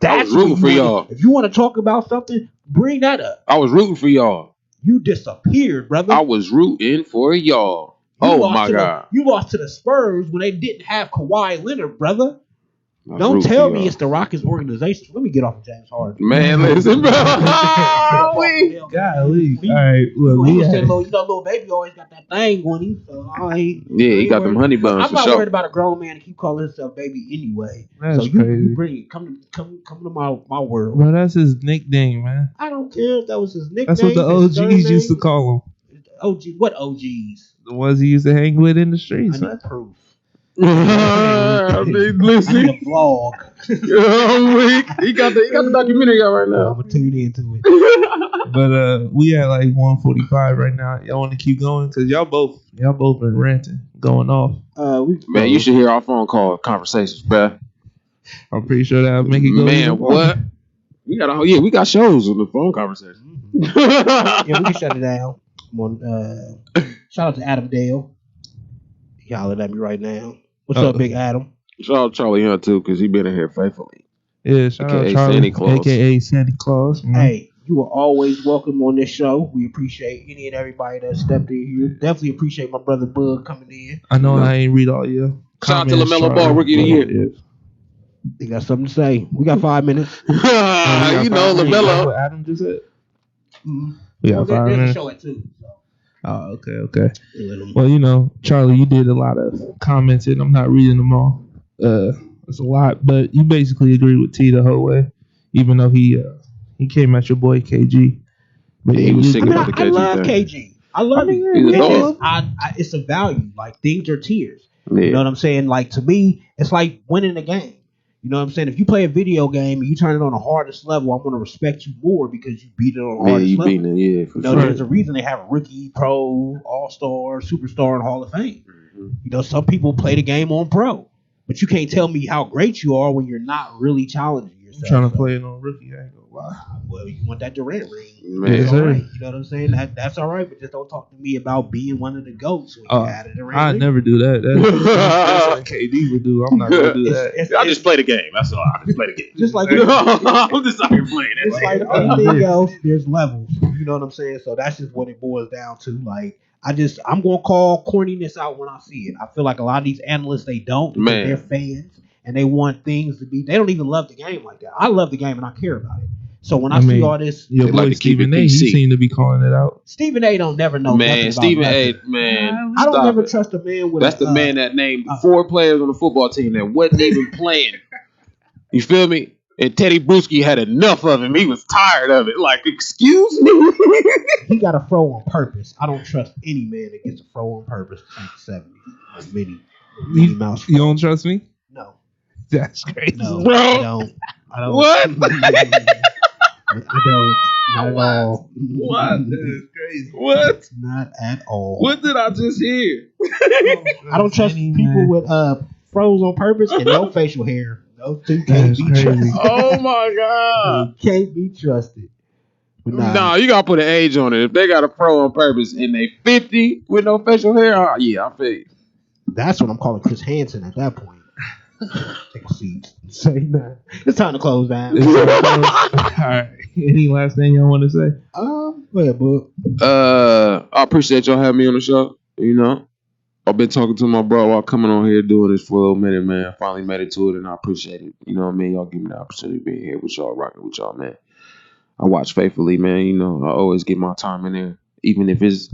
That's I was rooting for y'all. If you want to talk about something, bring that up. I was rooting for y'all. You disappeared, brother. I was rooting for y'all. My God. You lost to the Spurs when they didn't have Kawhi Leonard, brother. I was Don't rooting tell for me y'all. it's the Rockets organization. Let me get off of James Harden. Man, listen, bro. Golly. All right, look, little baby always got that thing on him. So He got them honey buns I'm for not sure. worried about a grown man to keep calling himself baby anyway. That's so you crazy. bring it. Come to my world. Well, that's his nickname, man. I don't care if that was his nickname. That's what the OGs used to call him. What OGs? The ones he used to hang with in the streets, I man. need proof. I mean, listen. I need a vlog. I'm weak. He got the documentary out right now. I'm gonna tune into it. But we at like 145 right now. Y'all want to keep going because y'all both been ranting, going off. Man, you should hear our phone call conversations, bruh. I'm pretty sure that'll make it go. Man, what? We got shows on the phone conversation. Yeah, we can shut it down. Come on, shout out to Adam Dale. He hollered at me right now. What's up, Big Adam? Shout out Charlie Hunt too, because he been in here faithfully. Yeah, shout out AKA Charlie, Santa Claus. AKA Santa Claus. Hey, you are always welcome on this show. We appreciate any and everybody that stepped in here. Definitely appreciate my brother Bug coming in. I know I ain't read all your Shout out to comments, LaMelo Charlie, Ball, Rookie of the Year. yeah. They got something to say. We got 5 minutes. You know LaMelo. What Adam just said. Mm-hmm. We got 5 There's a minutes. show at 2. So. Oh, okay. Well, Charlie, you did a lot of commenting. I'm not reading them all. It's a lot, but you basically agreed with T the whole way, even though he came at your boy KG. But He was sick about the KG I love thing. KG. I love him. He's a dog. It's a value. Like, things are tiers. Yeah. You know what I'm saying? Like, to me, it's like winning a game. You know what I'm saying? If you play a video game and you turn it on the hardest level, I'm going to respect you more because you beat it on the hardest level. Beating it, for sure. There's a reason they have a rookie, pro, all-star, superstar, and Hall of Fame. Mm-hmm. Some people play the game on pro, but you can't tell me how great you are when you're not really challenging yourself. I'm trying to play it on rookie. I ain't gonna lie. Well, you want that Durant ring. Man. That's Yes, all right. sir. You know what I'm saying? That's all right, but just don't talk to me about being one of the GOATs when you had a Durant I'd ring. never do that. That's what KD would do. I'm not gonna do that. I just play the game. That's all. I just play the game. Just like I'm just out here playing. it's like anything else, there's levels. You know what I'm saying? So that's just what it boils down to. Like, I'm gonna call corniness out when I see it. I feel like a lot of these analysts, they don't because they're fans and they want things to be. They don't even love the game like that. I love the game and I care about it. So when I see all this, your boy like to keep Stephen it A, he PC. seemed to be calling it out. Stephen A don't never know nothing about Stephen nothing. A, man, I don't stop ever it. trust a man with That's the man that named 4 players on the football team that wasn't even playing. You feel me? And Teddy Bruschi had enough of him. He was tired of it. Like, excuse me? He got a fro on purpose. I don't trust any man that gets a fro on purpose since the 70s. Like Minnie Mouse. You don't trust me? No. That's crazy. No, Bro. I don't. What? I don't. Not at all. What? That's crazy. What? Not at all. What did I just hear? I don't trust people with froze on purpose and no facial hair. Those two can't That's be crazy. trusted. Oh, my God. They can't be trusted. But Nah, you got to put an age on it. If they got a pro on purpose and they 50 with no facial hair, I feel you. that's what I'm calling Chris Hansen at that point. Take a seat. Say that. It's time to close down. All right. Any last thing y'all want to say? Go ahead, Book. I appreciate y'all having me on the show. I've been talking to my bro while coming on here doing this for a little minute, man. I finally made it to it, and I appreciate it. You know what I mean? Y'all give me the opportunity to be here with y'all, rocking with y'all, man. I watch faithfully, man. I always get my time in there. even if it's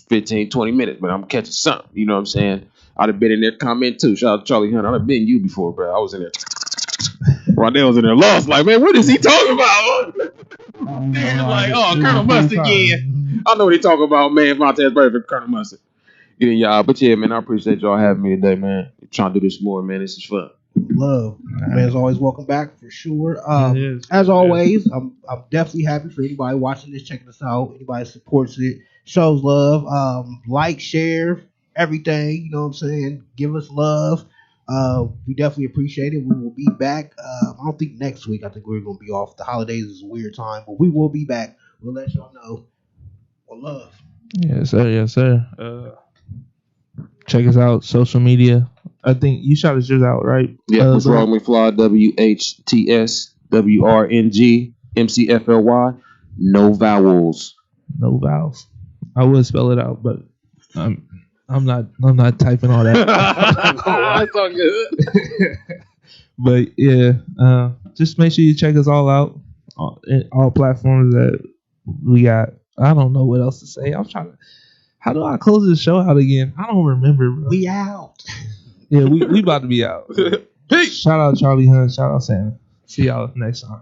15, 20 minutes, but I'm catching something. You know what I'm saying? I'd have been in there comment too. Shout out to Charlie Hunt. I'd have been you before, bro. I was in there. Rondell was in there lost, like, man, what is he talking about? Niggas like, oh, Colonel Mustard again. I know what he talking about, man. Montez Burford, Colonel Mustard. Yeah, y'all. But yeah, man, I appreciate y'all having me today, man. Trying to do this more, man. This is fun. Love, man, is always welcome back for sure. It is. As always, I'm definitely happy for anybody watching this, checking us out, anybody supports it, shows love, like, share, everything. You know what I'm saying? Give us love. We definitely appreciate it. We will be back. I don't think next week. I think we're gonna be off. The holidays is a weird time, but we will be back. We'll let y'all know. Well, love. Yes, sir. Yes, sir. Check us out, social media. I think you shouted yours out, right? Yeah, what's wrong with Fly? WHTSWRNGMCFLY. No vowels. No vowels. I would spell it out, but I'm not typing all that. That's all good. But yeah, just make sure you check us all out on all platforms that we got. I don't know what else to say. I'm trying to. How do I close this show out again? I don't remember, bro. We out. Yeah, we about to be out. Peace. Shout out Charlie Hunt. Shout out Santa. See y'all next time.